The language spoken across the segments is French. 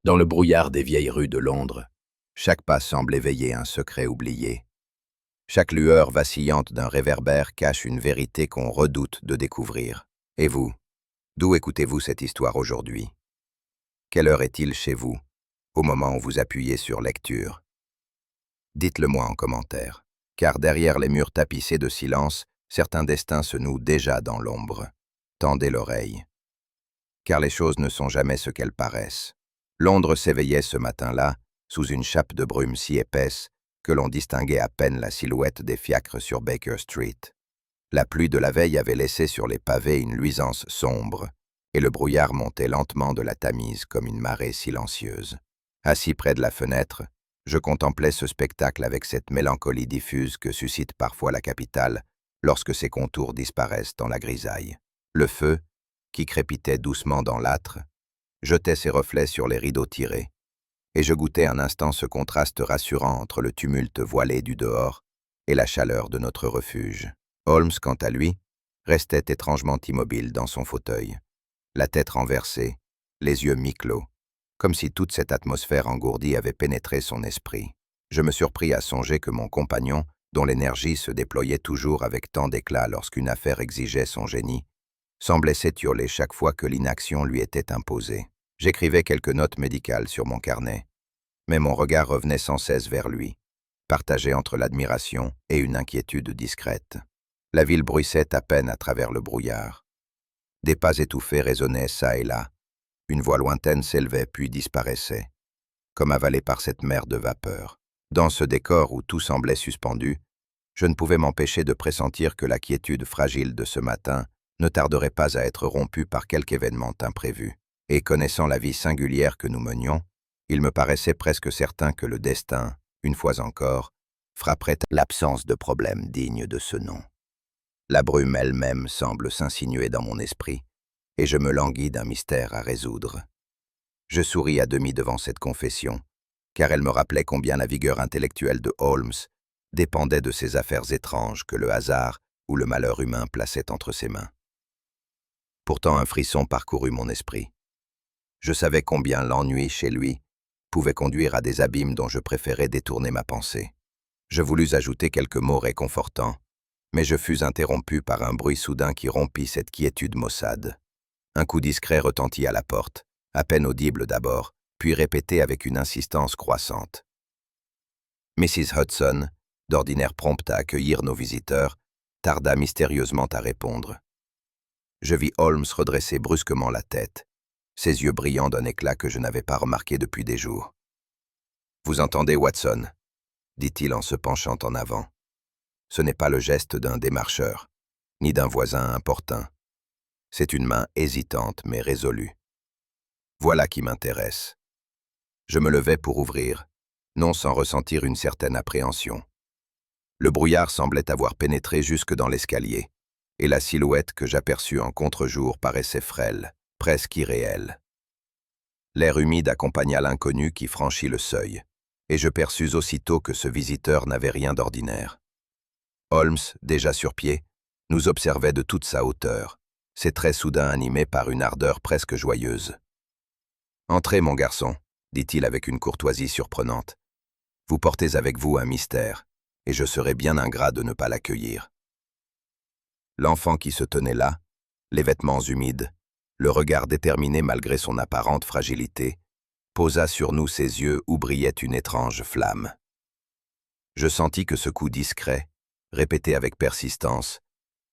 Dans le brouillard des vieilles rues de Londres, chaque pas semble éveiller un secret oublié. Chaque lueur vacillante d'un réverbère cache une vérité qu'on redoute de découvrir. Et vous, d'où écoutez-vous cette histoire aujourd'hui? Quelle heure est-il chez vous, au moment où vous appuyez sur lecture? Dites-le-moi en commentaire, car derrière les murs tapissés de silence, certains destins se nouent déjà dans l'ombre. Tendez l'oreille, car les choses ne sont jamais ce qu'elles paraissent. Londres s'éveillait ce matin-là, sous une chape de brume si épaisse que l'on distinguait à peine la silhouette des fiacres sur Baker Street. La pluie de la veille avait laissé sur les pavés une luisance sombre, et le brouillard montait lentement de la Tamise comme une marée silencieuse. Assis près de la fenêtre, je contemplais ce spectacle avec cette mélancolie diffuse que suscite parfois la capitale lorsque ses contours disparaissent dans la grisaille. Le feu, qui crépitait doucement dans l'âtre, jetait ses reflets sur les rideaux tirés, et je goûtais un instant ce contraste rassurant entre le tumulte voilé du dehors et la chaleur de notre refuge. Holmes, quant à lui, restait étrangement immobile dans son fauteuil, la tête renversée, les yeux mi-clos, comme si toute cette atmosphère engourdie avait pénétré son esprit. Je me surpris à songer que mon compagnon, dont l'énergie se déployait toujours avec tant d'éclat lorsqu'une affaire exigeait son génie, semblait s'étioler chaque fois que l'inaction lui était imposée. J'écrivais quelques notes médicales sur mon carnet, mais mon regard revenait sans cesse vers lui, partagé entre l'admiration et une inquiétude discrète. La ville bruissait à peine à travers le brouillard. Des pas étouffés résonnaient çà et là. Une voix lointaine s'élevait puis disparaissait, comme avalée par cette mer de vapeur. Dans ce décor où tout semblait suspendu, je ne pouvais m'empêcher de pressentir que la quiétude fragile de ce matin ne tarderait pas à être rompue par quelque événement imprévu. Et connaissant la vie singulière que nous menions, il me paraissait presque certain que le destin, une fois encore, frapperait l'absence de problème digne de ce nom. La brume elle-même semble s'insinuer dans mon esprit, et je me languis d'un mystère à résoudre. Je souris à demi devant cette confession, car elle me rappelait combien la vigueur intellectuelle de Holmes dépendait de ces affaires étranges que le hasard ou le malheur humain plaçait entre ses mains. Pourtant un frisson parcourut mon esprit. Je savais combien l'ennui chez lui pouvait conduire à des abîmes dont je préférais détourner ma pensée. Je voulus ajouter quelques mots réconfortants, mais je fus interrompu par un bruit soudain qui rompit cette quiétude maussade. Un coup discret retentit à la porte, à peine audible d'abord, puis répété avec une insistance croissante. Mrs. Hudson, d'ordinaire prompte à accueillir nos visiteurs, tarda mystérieusement à répondre. Je vis Holmes redresser brusquement la tête, ses yeux brillants d'un éclat que je n'avais pas remarqué depuis des jours. « Vous entendez, Watson ?» dit-il en se penchant en avant. Ce n'est pas le geste d'un démarcheur, ni d'un voisin importun. C'est une main hésitante mais résolue. Voilà qui m'intéresse. Je me levai pour ouvrir, non sans ressentir une certaine appréhension. Le brouillard semblait avoir pénétré jusque dans l'escalier, et la silhouette que j'aperçus en contre-jour paraissait frêle, presque irréelle. L'air humide accompagna l'inconnu qui franchit le seuil, et je perçus aussitôt que ce visiteur n'avait rien d'ordinaire. Holmes, déjà sur pied, nous observait de toute sa hauteur, ses traits soudain animés par une ardeur presque joyeuse. « Entrez, mon garçon, » dit-il avec une courtoisie surprenante. « Vous portez avec vous un mystère, et je serais bien ingrat de ne pas l'accueillir. » L'enfant qui se tenait là, les vêtements humides, le regard déterminé malgré son apparente fragilité, posa sur nous ses yeux où brillait une étrange flamme. Je sentis que ce coup discret, répété avec persistance,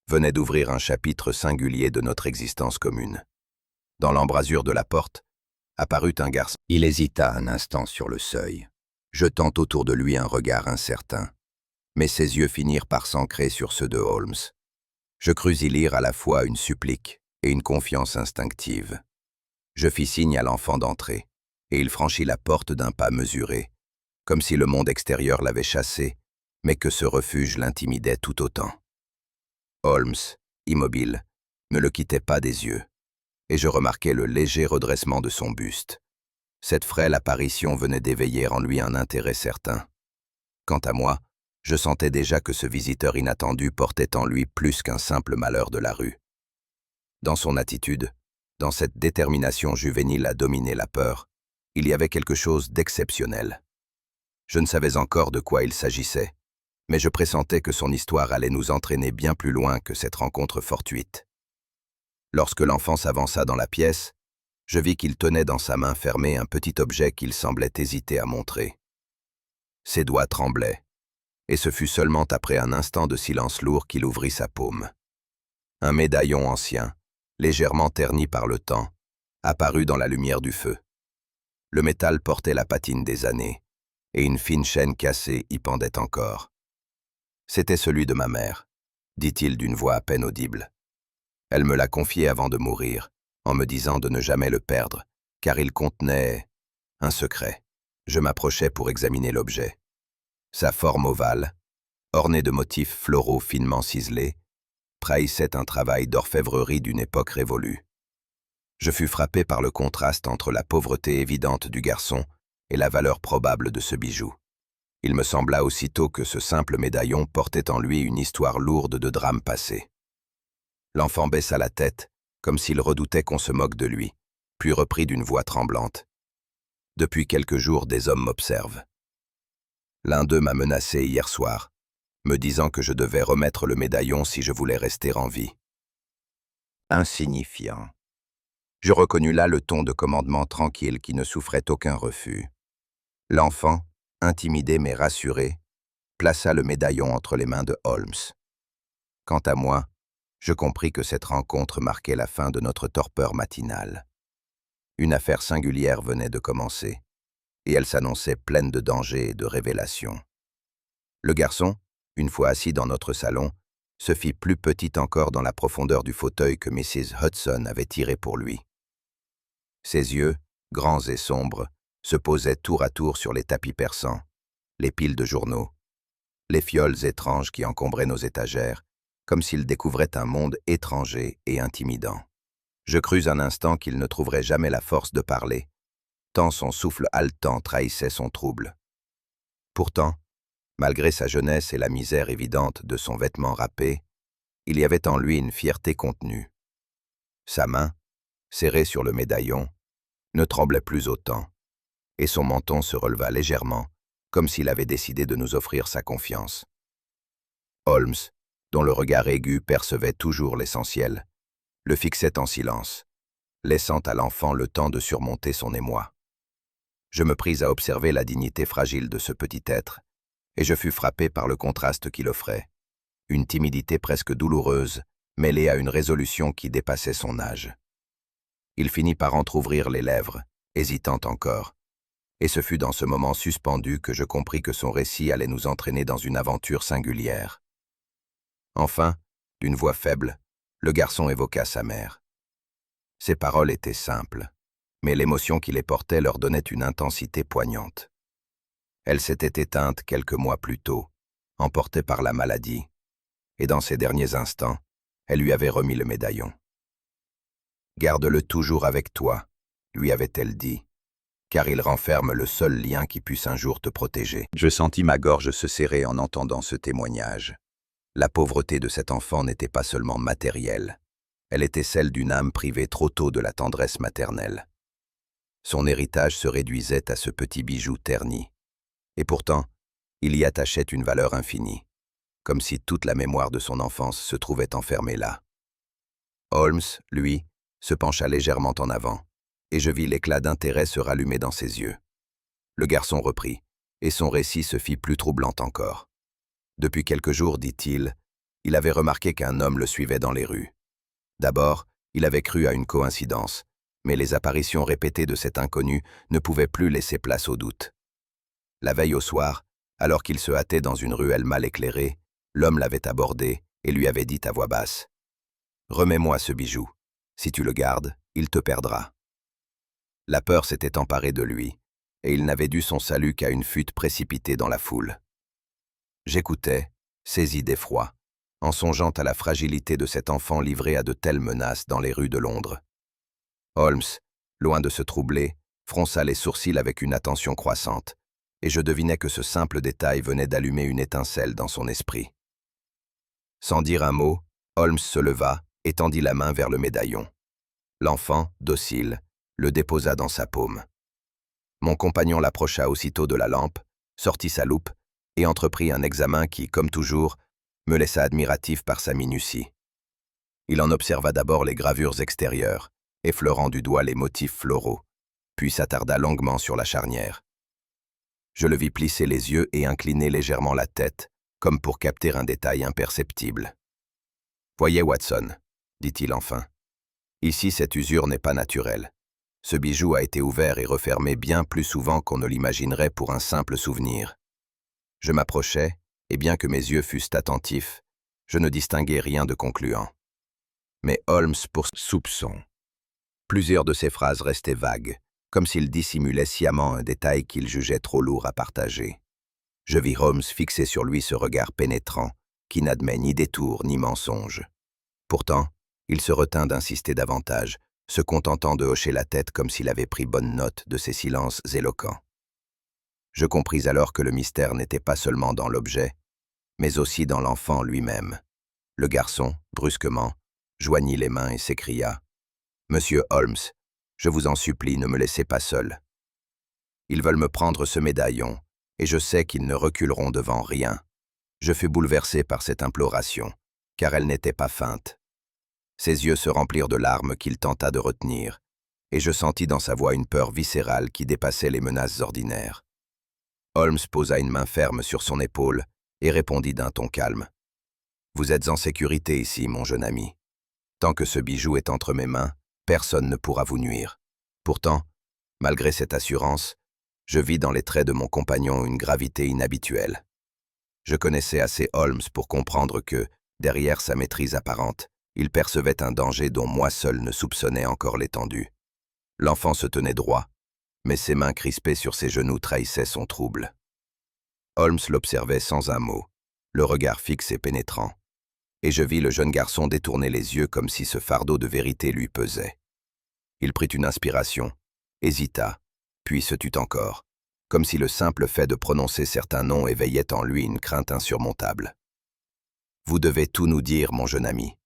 venait d'ouvrir un chapitre singulier de notre existence commune. Dans l'embrasure de la porte, apparut un garçon. Il hésita un instant sur le seuil, jetant autour de lui un regard incertain, mais ses yeux finirent par s'ancrer sur ceux de Holmes. Je crus y lire à la fois une supplique et une confiance instinctive. Je fis signe à l'enfant d'entrer, et il franchit la porte d'un pas mesuré, comme si le monde extérieur l'avait chassé, mais que ce refuge l'intimidait tout autant. Holmes, immobile, ne le quittait pas des yeux, et je remarquai le léger redressement de son buste. Cette frêle apparition venait d'éveiller en lui un intérêt certain. Quant à moi, je sentais déjà que ce visiteur inattendu portait en lui plus qu'un simple malheur de la rue. Dans son attitude, dans cette détermination juvénile à dominer la peur, Il y avait quelque chose d'exceptionnel. Je ne savais encore de quoi il s'agissait, mais je pressentais que son histoire allait nous entraîner bien plus loin que cette rencontre fortuite. Lorsque l'enfant s'avança dans la pièce, je vis qu'il tenait dans sa main fermée un petit objet qu'il semblait hésiter à montrer. Ses doigts tremblaient, et ce fut seulement après un instant de silence lourd qu'il ouvrit sa paume. Un médaillon ancien, légèrement terni par le temps, apparut dans la lumière du feu. Le métal portait la patine des années, et une fine chaîne cassée y pendait encore. C'était celui de ma mère, dit-il d'une voix à peine audible. Elle me l'a confié avant de mourir, en me disant de ne jamais le perdre, car il contenait un secret. Je m'approchai pour examiner l'objet. Sa forme ovale, ornée de motifs floraux finement ciselés, trahissait un travail d'orfèvrerie d'une époque révolue. Je fus frappé par le contraste entre la pauvreté évidente du garçon et la valeur probable de ce bijou. Il me sembla aussitôt que ce simple médaillon portait en lui une histoire lourde de drames passés. L'enfant baissa la tête, comme s'il redoutait qu'on se moque de lui, puis reprit d'une voix tremblante. « Depuis quelques jours, des hommes m'observent. L'un d'eux m'a menacé hier soir, me disant que je devais remettre le médaillon si je voulais rester en vie. » Insignifiant. Je reconnus là le ton de commandement tranquille qui ne souffrait aucun refus. L'enfant, intimidé mais rassuré, plaça le médaillon entre les mains de Holmes. Quant à moi, je compris que cette rencontre marquait la fin de notre torpeur matinale. Une affaire singulière venait de commencer, et elle s'annonçait pleine de dangers et de révélations. Le garçon, une fois assis dans notre salon, se fit plus petit encore dans la profondeur du fauteuil que Mrs. Hudson avait tiré pour lui. Ses yeux, grands et sombres, se posaient tour à tour sur les tapis persans, les piles de journaux, les fioles étranges qui encombraient nos étagères, comme s'il découvrait un monde étranger et intimidant. Je crus un instant qu'il ne trouverait jamais la force de parler, tant son souffle haletant trahissait son trouble. Pourtant, malgré sa jeunesse et la misère évidente de son vêtement râpé, il y avait en lui une fierté contenue. Sa main, serrée sur le médaillon, ne tremblait plus autant, et son menton se releva légèrement, comme s'il avait décidé de nous offrir sa confiance. Holmes, dont le regard aigu percevait toujours l'essentiel, le fixait en silence, laissant à l'enfant le temps de surmonter son émoi. Je me pris à observer la dignité fragile de ce petit être, et je fus frappé par le contraste qu'il offrait, une timidité presque douloureuse, mêlée à une résolution qui dépassait son âge. Il finit par entr'ouvrir les lèvres, hésitant encore, et ce fut dans ce moment suspendu que je compris que son récit allait nous entraîner dans une aventure singulière. Enfin, d'une voix faible, le garçon évoqua sa mère. Ses paroles étaient simples, mais l'émotion qui les portait leur donnait une intensité poignante. Elle s'était éteinte quelques mois plus tôt, emportée par la maladie, et dans ses derniers instants, elle lui avait remis le médaillon. « Garde-le toujours avec toi », lui avait-elle dit, car il renferme le seul lien qui puisse un jour te protéger. Je sentis ma gorge se serrer en entendant ce témoignage. La pauvreté de cet enfant n'était pas seulement matérielle, elle était celle d'une âme privée trop tôt de la tendresse maternelle. Son héritage se réduisait à ce petit bijou terni. Et pourtant, il y attachait une valeur infinie, comme si toute la mémoire de son enfance se trouvait enfermée là. Holmes, lui, se pencha légèrement en avant, et je vis l'éclat d'intérêt se rallumer dans ses yeux. Le garçon reprit, et son récit se fit plus troublant encore. Depuis quelques jours, dit-il, il avait remarqué qu'un homme le suivait dans les rues. D'abord, il avait cru à une coïncidence, mais les apparitions répétées de cet inconnu ne pouvaient plus laisser place au doute. La veille au soir, alors qu'il se hâtait dans une ruelle mal éclairée, l'homme l'avait abordé et lui avait dit à voix basse « Remets-moi ce bijou. Si tu le gardes, il te perdra. » La peur s'était emparée de lui, et il n'avait dû son salut qu'à une fuite précipitée dans la foule. J'écoutais, saisi d'effroi, en songeant à la fragilité de cet enfant livré à de telles menaces dans les rues de Londres. Holmes, loin de se troubler, fronça les sourcils avec une attention croissante, et je devinais que ce simple détail venait d'allumer une étincelle dans son esprit. Sans dire un mot, Holmes se leva et tendit la main vers le médaillon. L'enfant, docile, le déposa dans sa paume. Mon compagnon l'approcha aussitôt de la lampe, sortit sa loupe et entreprit un examen qui, comme toujours, me laissa admiratif par sa minutie. Il en observa d'abord les gravures extérieures, effleurant du doigt les motifs floraux, puis s'attarda longuement sur la charnière. Je le vis plisser les yeux et incliner légèrement la tête, comme pour capter un détail imperceptible. « Voyez, Watson, dit-il enfin. Ici, cette usure n'est pas naturelle. Ce bijou a été ouvert et refermé bien plus souvent qu'on ne l'imaginerait pour un simple souvenir. » Je m'approchai, et bien que mes yeux fussent attentifs, je ne distinguai rien de concluant. Mais Holmes pour soupçon. Plusieurs de ses phrases restaient vagues, comme s'il dissimulait sciemment un détail qu'il jugeait trop lourd à partager. Je vis Holmes fixer sur lui ce regard pénétrant, qui n'admet ni détour ni mensonge. Pourtant, il se retint d'insister davantage, se contentant de hocher la tête comme s'il avait pris bonne note de ses silences éloquents. Je compris alors que le mystère n'était pas seulement dans l'objet, mais aussi dans l'enfant lui-même. Le garçon, brusquement, joignit les mains et s'écria « Monsieur Holmes, je vous en supplie, ne me laissez pas seul. Ils veulent me prendre ce médaillon, et je sais qu'ils ne reculeront devant rien. » Je fus bouleversé par cette imploration, car elle n'était pas feinte. Ses yeux se remplirent de larmes qu'il tenta de retenir, et je sentis dans sa voix une peur viscérale qui dépassait les menaces ordinaires. Holmes posa une main ferme sur son épaule et répondit d'un ton calme. « Vous êtes en sécurité ici, mon jeune ami. Tant que ce bijou est entre mes mains, personne ne pourra vous nuire. » Pourtant, malgré cette assurance, je vis dans les traits de mon compagnon une gravité inhabituelle. Je connaissais assez Holmes pour comprendre que, derrière sa maîtrise apparente, il percevait un danger dont moi seul ne soupçonnais encore l'étendue. L'enfant se tenait droit, mais ses mains crispées sur ses genoux trahissaient son trouble. Holmes l'observait sans un mot, le regard fixe et pénétrant, et je vis le jeune garçon détourner les yeux comme si ce fardeau de vérité lui pesait. Il prit une inspiration, hésita, puis se tut encore, comme si le simple fait de prononcer certains noms éveillait en lui une crainte insurmontable. « Vous devez tout nous dire, mon jeune ami, »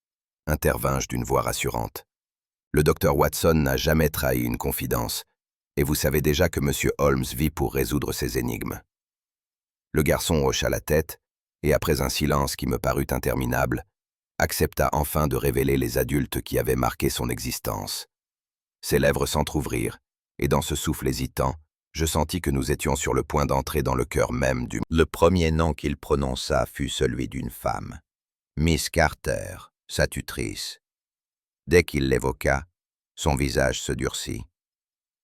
intervins-je d'une voix rassurante. « Le docteur Watson n'a jamais trahi une confidence, et vous savez déjà que M. Holmes vit pour résoudre ces énigmes. » Le garçon hocha la tête, et après un silence qui me parut interminable, accepta enfin de révéler les adultes qui avaient marqué son existence. Ses lèvres s'entr'ouvrirent, et dans ce souffle hésitant, je sentis que nous étions sur le point d'entrer dans le cœur même du... Le premier nom qu'il prononça fut celui d'une femme, Miss Carter, sa tutrice. Dès qu'il l'évoqua, son visage se durcit.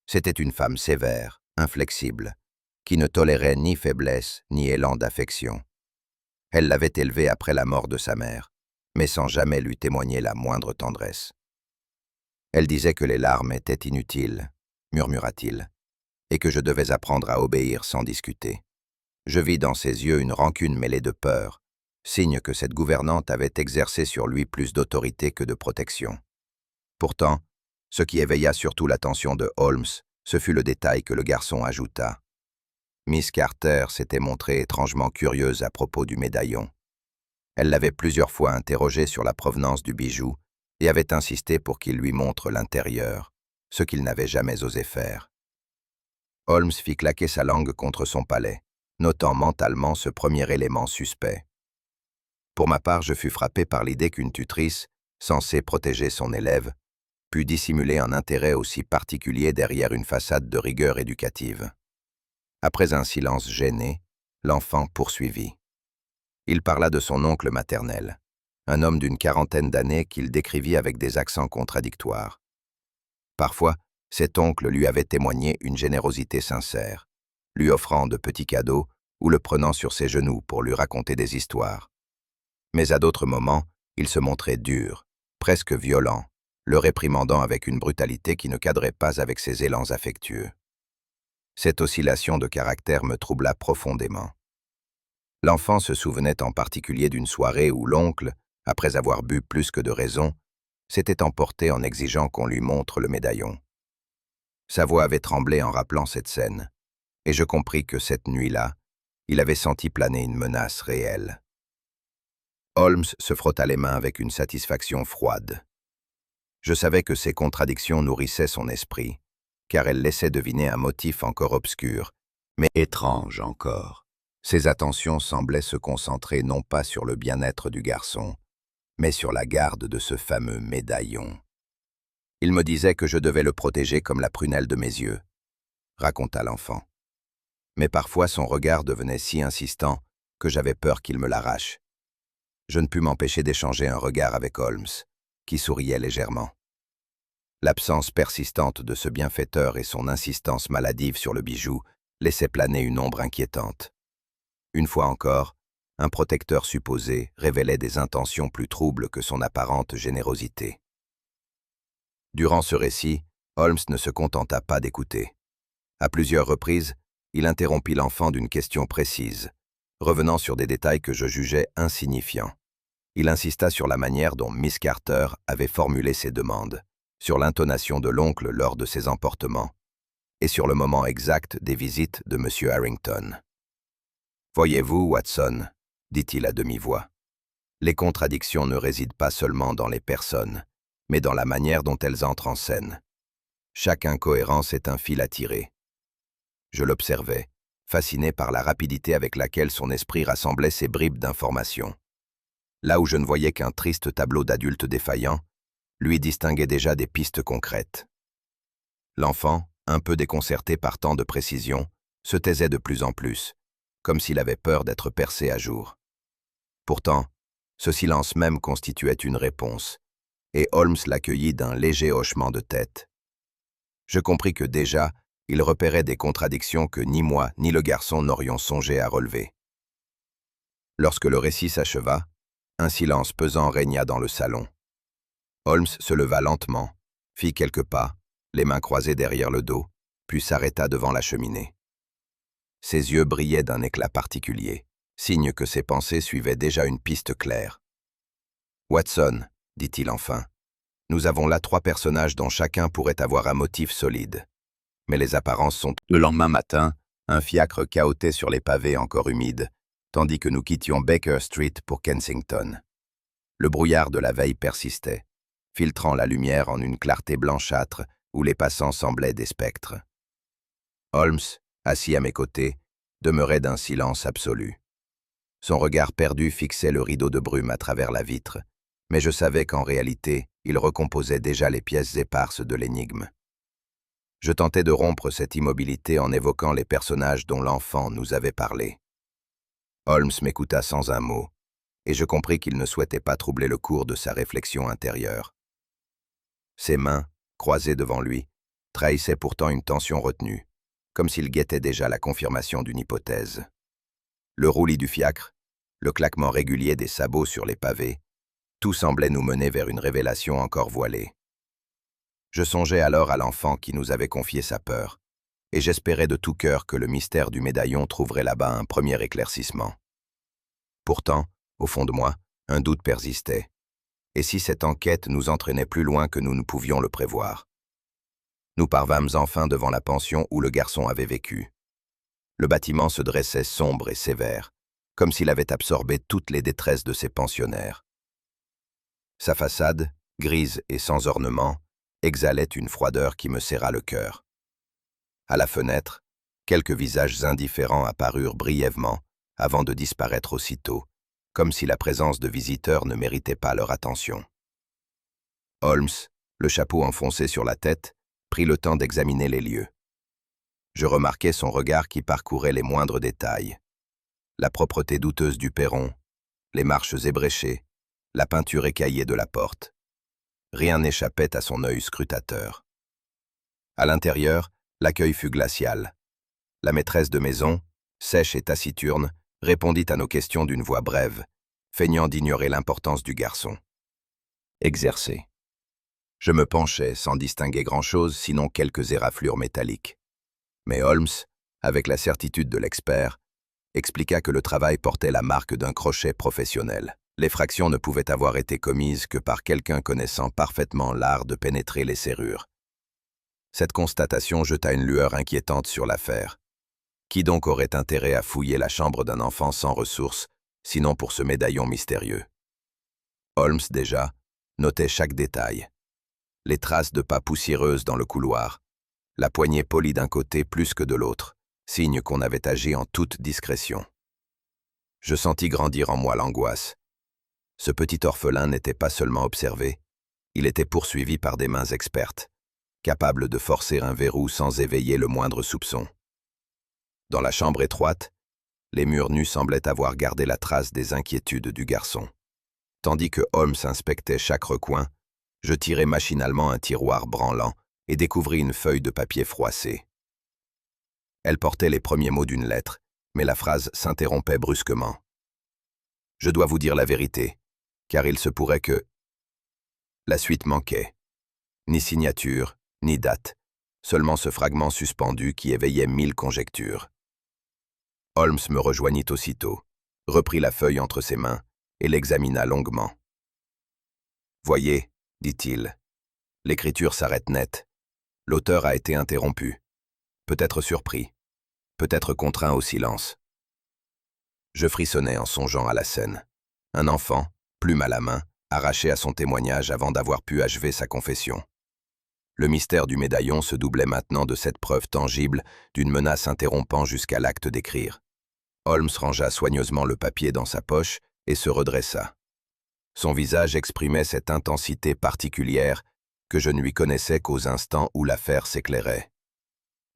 C'était une femme sévère, inflexible, qui ne tolérait ni faiblesse ni élan d'affection. Elle l'avait élevé après la mort de sa mère, mais sans jamais lui témoigner la moindre tendresse. Elle disait que les larmes étaient inutiles, murmura-t-il, et que je devais apprendre à obéir sans discuter. Je vis dans ses yeux une rancune mêlée de peur, signe que cette gouvernante avait exercé sur lui plus d'autorité que de protection. Pourtant, ce qui éveilla surtout l'attention de Holmes, ce fut le détail que le garçon ajouta. Miss Carter s'était montrée étrangement curieuse à propos du médaillon. Elle l'avait plusieurs fois interrogé sur la provenance du bijou et avait insisté pour qu'il lui montre l'intérieur, ce qu'il n'avait jamais osé faire. Holmes fit claquer sa langue contre son palais, notant mentalement ce premier élément suspect. Pour ma part, je fus frappé par l'idée qu'une tutrice, censée protéger son élève, pût dissimuler un intérêt aussi particulier derrière une façade de rigueur éducative. Après un silence gêné, l'enfant poursuivit. Il parla de son oncle maternel, un homme d'une quarantaine d'années qu'il décrivit avec des accents contradictoires. Parfois, cet oncle lui avait témoigné une générosité sincère, lui offrant de petits cadeaux ou le prenant sur ses genoux pour lui raconter des histoires. Mais à d'autres moments, il se montrait dur, presque violent, le réprimandant avec une brutalité qui ne cadrait pas avec ses élans affectueux. Cette oscillation de caractère me troubla profondément. L'enfant se souvenait en particulier d'une soirée où l'oncle, après avoir bu plus que de raison, s'était emporté en exigeant qu'on lui montre le médaillon. Sa voix avait tremblé en rappelant cette scène, et je compris que cette nuit-là, il avait senti planer une menace réelle. Holmes se frotta les mains avec une satisfaction froide. Je savais que ces contradictions nourrissaient son esprit, car elle laissait deviner un motif encore obscur, mais étrange encore. Ses attentions semblaient se concentrer non pas sur le bien-être du garçon, mais sur la garde de ce fameux médaillon. Il me disait que je devais le protéger comme la prunelle de mes yeux, raconta l'enfant. Mais parfois son regard devenait si insistant que j'avais peur qu'il me l'arrache. Je ne pus m'empêcher d'échanger un regard avec Holmes, qui souriait légèrement. L'absence persistante de ce bienfaiteur et son insistance maladive sur le bijou laissaient planer une ombre inquiétante. Une fois encore, un protecteur supposé révélait des intentions plus troubles que son apparente générosité. Durant ce récit, Holmes ne se contenta pas d'écouter. À plusieurs reprises, il interrompit l'enfant d'une question précise, revenant sur des détails que je jugeais insignifiants. Il insista sur la manière dont Miss Carter avait formulé ses demandes, sur l'intonation de l'oncle lors de ses emportements, et sur le moment exact des visites de M. Harrington. « Voyez-vous, Watson, dit-il à demi-voix, les contradictions ne résident pas seulement dans les personnes, mais dans la manière dont elles entrent en scène. Chaque incohérence est un fil à tirer. » Je l'observais, fasciné par la rapidité avec laquelle son esprit rassemblait ces bribes d'informations. Là où je ne voyais qu'un triste tableau d'adulte défaillant, lui distinguait déjà des pistes concrètes. L'enfant, un peu déconcerté par tant de précision, se taisait de plus en plus, comme s'il avait peur d'être percé à jour. Pourtant, ce silence même constituait une réponse, et Holmes l'accueillit d'un léger hochement de tête. Je compris que déjà, il repérait des contradictions que ni moi ni le garçon n'aurions songé à relever. Lorsque le récit s'acheva, un silence pesant régna dans le salon. Holmes se leva lentement, fit quelques pas, les mains croisées derrière le dos, puis s'arrêta devant la cheminée. Ses yeux brillaient d'un éclat particulier, signe que ses pensées suivaient déjà une piste claire. « Watson, dit-il enfin, nous avons là 3 personnages dont chacun pourrait avoir un motif solide. Mais les apparences sont... » Le lendemain matin, un fiacre cahotait sur les pavés encore humides, tandis que nous quittions Baker Street pour Kensington. Le brouillard de la veille persistait, filtrant la lumière en une clarté blanchâtre où les passants semblaient des spectres. Holmes, assis à mes côtés, demeurait d'un silence absolu. Son regard perdu fixait le rideau de brume à travers la vitre, mais je savais qu'en réalité, il recomposait déjà les pièces éparses de l'énigme. Je tentais de rompre cette immobilité en évoquant les personnages dont l'enfant nous avait parlé. Holmes m'écouta sans un mot, et je compris qu'il ne souhaitait pas troubler le cours de sa réflexion intérieure. Ses mains, croisées devant lui, trahissaient pourtant une tension retenue, comme s'il guettait déjà la confirmation d'une hypothèse. Le roulis du fiacre, le claquement régulier des sabots sur les pavés, tout semblait nous mener vers une révélation encore voilée. Je songeais alors à l'enfant qui nous avait confié sa peur, et j'espérais de tout cœur que le mystère du médaillon trouverait là-bas un premier éclaircissement. Pourtant, au fond de moi, un doute persistait. Et si cette enquête nous entraînait plus loin que nous ne pouvions le prévoir? Nous parvâmes enfin devant la pension où le garçon avait vécu. Le bâtiment se dressait sombre et sévère, comme s'il avait absorbé toutes les détresses de ses pensionnaires. Sa façade, grise et sans ornement, exhalait une froideur qui me serra le cœur. À la fenêtre, quelques visages indifférents apparurent brièvement avant de disparaître aussitôt, comme si la présence de visiteurs ne méritait pas leur attention. Holmes, le chapeau enfoncé sur la tête, prit le temps d'examiner les lieux. Je remarquai son regard qui parcourait les moindres détails. La propreté douteuse du perron, les marches ébréchées, la peinture écaillée de la porte. Rien n'échappait à son œil scrutateur. À l'intérieur, l'accueil fut glacial. La maîtresse de maison, sèche et taciturne, répondit à nos questions d'une voix brève, feignant d'ignorer l'importance du garçon. Exercé. Je me penchai sans distinguer grand-chose sinon quelques éraflures métalliques. Mais Holmes, avec la certitude de l'expert, expliqua que le travail portait la marque d'un crochet professionnel. L'effraction ne pouvait avoir été commise que par quelqu'un connaissant parfaitement l'art de pénétrer les serrures. Cette constatation jeta une lueur inquiétante sur l'affaire. Qui donc aurait intérêt à fouiller la chambre d'un enfant sans ressources, sinon pour ce médaillon mystérieux? Holmes, déjà, notait chaque détail. Les traces de pas poussiéreuses dans le couloir, la poignée polie d'un côté plus que de l'autre, signe qu'on avait agi en toute discrétion. Je sentis grandir en moi l'angoisse. Ce petit orphelin n'était pas seulement observé, il était poursuivi par des mains expertes, capables de forcer un verrou sans éveiller le moindre soupçon. Dans la chambre étroite, les murs nus semblaient avoir gardé la trace des inquiétudes du garçon. Tandis que Holmes inspectait chaque recoin, je tirai machinalement un tiroir branlant et découvris une feuille de papier froissée. Elle portait les premiers mots d'une lettre, mais la phrase s'interrompait brusquement. « Je dois vous dire la vérité, car il se pourrait que… » La suite manquait. Ni signature, ni date, seulement ce fragment suspendu qui éveillait 1000 conjectures. Holmes me rejoignit aussitôt, reprit la feuille entre ses mains et l'examina longuement. « Voyez, dit-il, l'écriture s'arrête net. L'auteur a été interrompu. Peut-être surpris, peut-être contraint au silence. » Je frissonnais en songeant à la scène. Un enfant, plume à la main, arraché à son témoignage avant d'avoir pu achever sa confession. Le mystère du médaillon se doublait maintenant de cette preuve tangible d'une menace interrompant jusqu'à l'acte d'écrire. Holmes rangea soigneusement le papier dans sa poche et se redressa. Son visage exprimait cette intensité particulière que je ne lui connaissais qu'aux instants où l'affaire s'éclairait.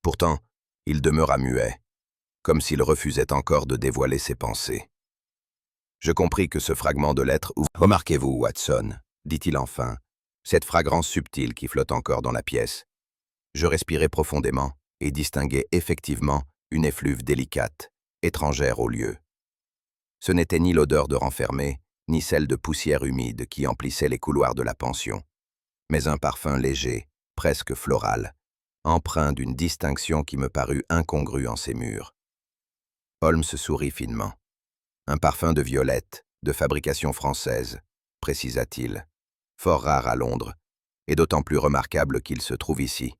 Pourtant, il demeura muet, comme s'il refusait encore de dévoiler ses pensées. Je compris que ce fragment de lettre « Remarquez-vous, Watson, dit-il enfin, cette fragrance subtile qui flotte encore dans la pièce. » Je respirai profondément et distinguai effectivement une effluve délicate, étrangère au lieu. Ce n'était ni l'odeur de renfermé, ni celle de poussière humide qui emplissait les couloirs de la pension, mais un parfum léger, presque floral, empreint d'une distinction qui me parut incongrue en ces murs. Holmes sourit finement. « Un parfum de violette, de fabrication française, précisa-t-il, fort rare à Londres, et d'autant plus remarquable qu'il se trouve ici,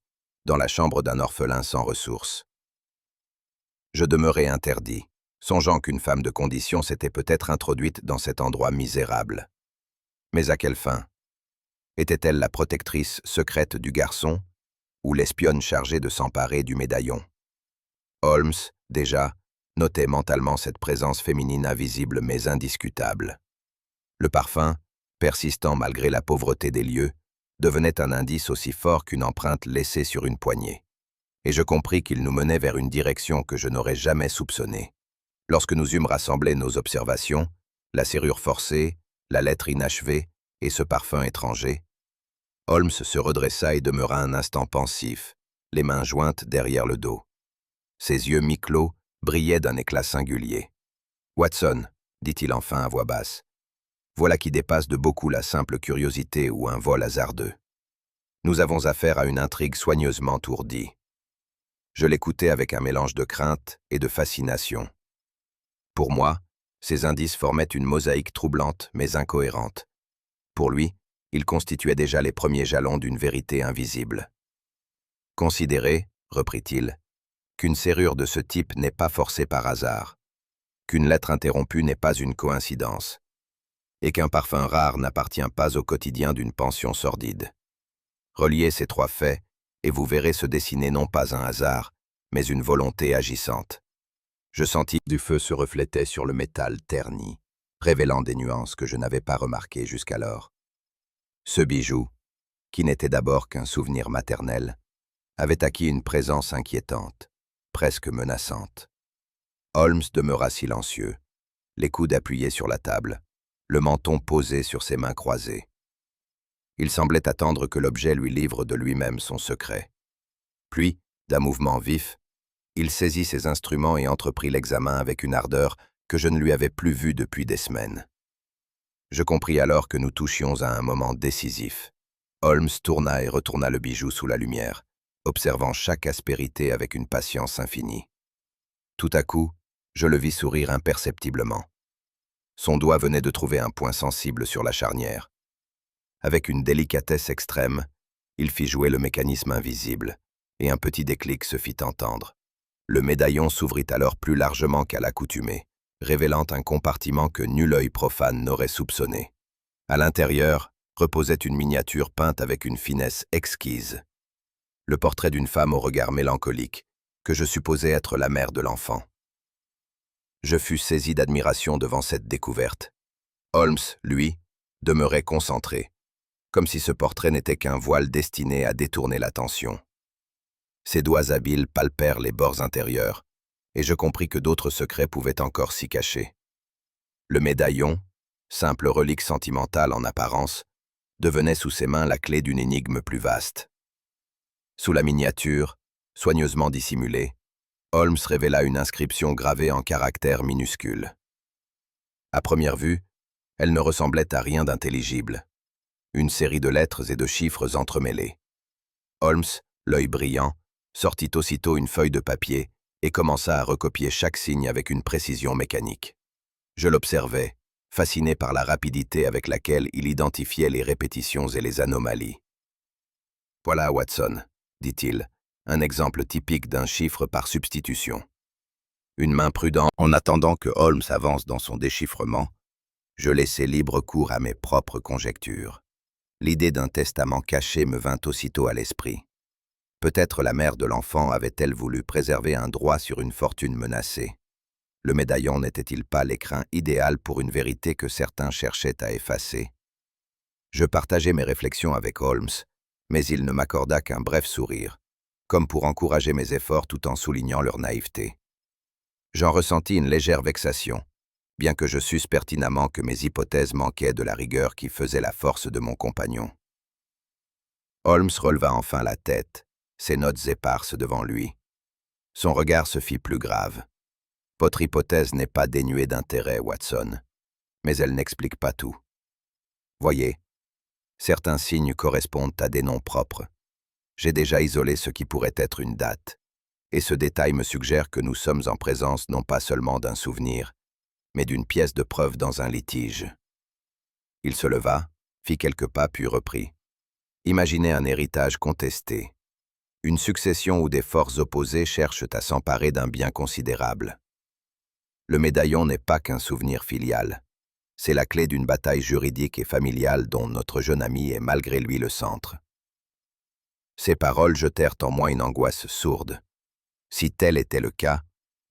dans la chambre d'un orphelin sans ressources. » Je demeurai interdit, songeant qu'une femme de condition s'était peut-être introduite dans cet endroit misérable. Mais à quelle fin? Était-elle la protectrice secrète du garçon ou l'espionne chargée de s'emparer du médaillon? Holmes, déjà, notait mentalement cette présence féminine invisible mais indiscutable. Le parfum, persistant malgré la pauvreté des lieux, devenait un indice aussi fort qu'une empreinte laissée sur une poignée. Et je compris qu'il nous menait vers une direction que je n'aurais jamais soupçonnée. Lorsque nous eûmes rassemblé nos observations, la serrure forcée, la lettre inachevée et ce parfum étranger, Holmes se redressa et demeura un instant pensif, les mains jointes derrière le dos. Ses yeux mi-clos brillaient d'un éclat singulier. « Watson, dit-il enfin à voix basse, voilà qui dépasse de beaucoup la simple curiosité ou un vol hasardeux. Nous avons affaire à une intrigue soigneusement ourdie. » Je l'écoutais avec un mélange de crainte et de fascination. Pour moi, ces indices formaient une mosaïque troublante mais incohérente. Pour lui, ils constituaient déjà les premiers jalons d'une vérité invisible. « Considérez, reprit-il, qu'une serrure de ce type n'est pas forcée par hasard, qu'une lettre interrompue n'est pas une coïncidence, et qu'un parfum rare n'appartient pas au quotidien d'une pension sordide. Reliez ces trois faits, et vous verrez se dessiner non pas un hasard, mais une volonté agissante. » Je sentis du feu se reflétait sur le métal terni, révélant des nuances que je n'avais pas remarquées jusqu'alors. Ce bijou, qui n'était d'abord qu'un souvenir maternel, avait acquis une présence inquiétante, presque menaçante. Holmes demeura silencieux, les coudes appuyés sur la table, le menton posé sur ses mains croisées. Il semblait attendre que l'objet lui livre de lui-même son secret. Puis, d'un mouvement vif, il saisit ses instruments et entreprit l'examen avec une ardeur que je ne lui avais plus vue depuis des semaines. Je compris alors que nous touchions à un moment décisif. Holmes tourna et retourna le bijou sous la lumière, observant chaque aspérité avec une patience infinie. Tout à coup, je le vis sourire imperceptiblement. Son doigt venait de trouver un point sensible sur la charnière. Avec une délicatesse extrême, il fit jouer le mécanisme invisible, et un petit déclic se fit entendre. Le médaillon s'ouvrit alors plus largement qu'à l'accoutumée, révélant un compartiment que nul œil profane n'aurait soupçonné. À l'intérieur reposait une miniature peinte avec une finesse exquise. le portrait d'une femme au regard mélancolique, que je supposais être la mère de l'enfant. Je fus saisi d'admiration devant cette découverte. Holmes, lui, demeurait concentré, comme si ce portrait n'était qu'un voile destiné à détourner l'attention. Ses doigts habiles palpèrent les bords intérieurs, et je compris que d'autres secrets pouvaient encore s'y cacher. Le médaillon, simple relique sentimentale en apparence, devenait sous ses mains la clé d'une énigme plus vaste. Sous la miniature, soigneusement dissimulée, Holmes révéla une inscription gravée en caractères minuscules. À première vue, elle ne ressemblait à rien d'intelligible. Une série de lettres et de chiffres entremêlés. Holmes, l'œil brillant, sortit aussitôt une feuille de papier et commença à recopier chaque signe avec une précision mécanique. Je l'observais, fasciné par la rapidité avec laquelle il identifiait les répétitions et les anomalies. « Voilà, Watson, » dit-il, un exemple typique d'un chiffre par substitution. Une main prudente. En attendant que Holmes avance dans son déchiffrement, je laissai libre cours à mes propres conjectures. L'idée d'un testament caché me vint aussitôt à l'esprit. Peut-être la mère de l'enfant avait-elle voulu préserver un droit sur une fortune menacée. Le médaillon n'était-il pas l'écrin idéal pour une vérité que certains cherchaient à effacer? Je partageai mes réflexions avec Holmes, mais il ne m'accorda qu'un bref sourire, comme pour encourager mes efforts tout en soulignant leur naïveté. J'en ressentis une légère vexation, bien que je susse pertinemment que mes hypothèses manquaient de la rigueur qui faisait la force de mon compagnon. Holmes releva enfin la tête, ses notes éparses devant lui. Son regard se fit plus grave. « Votre hypothèse n'est pas dénuée d'intérêt, Watson, mais elle n'explique pas tout. Voyez, certains signes correspondent à des noms propres. J'ai déjà isolé ce qui pourrait être une date, et ce détail me suggère que nous sommes en présence non pas seulement d'un souvenir, mais d'une pièce de preuve dans un litige. » Il se leva, fit quelques pas puis reprit. « Imaginez un héritage contesté, une succession où des forces opposées cherchent à s'emparer d'un bien considérable. Le médaillon n'est pas qu'un souvenir filial. C'est la clé d'une bataille juridique et familiale dont notre jeune ami est malgré lui le centre. » Ces paroles jetèrent en moi une angoisse sourde. Si tel était le cas,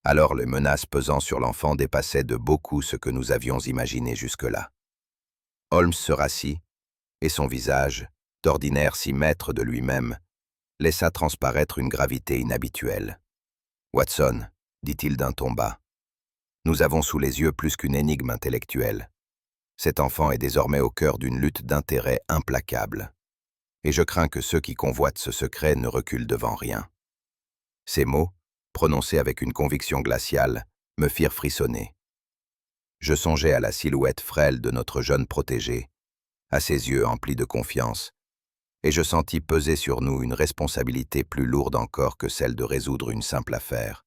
alors les menaces pesant sur l'enfant dépassaient de beaucoup ce que nous avions imaginé jusque-là. Holmes se rassit, et son visage, d'ordinaire si maître de lui-même, laissa transparaître une gravité inhabituelle. « Watson, » dit-il d'un ton bas, « nous avons sous les yeux plus qu'une énigme intellectuelle. Cet enfant est désormais au cœur d'une lutte d'intérêts implacable. Et je crains que ceux qui convoitent ce secret ne reculent devant rien. » Ces mots, prononcés avec une conviction glaciale, me firent frissonner. Je songeais à la silhouette frêle de notre jeune protégé, à ses yeux emplis de confiance, et je sentis peser sur nous une responsabilité plus lourde encore que celle de résoudre une simple affaire.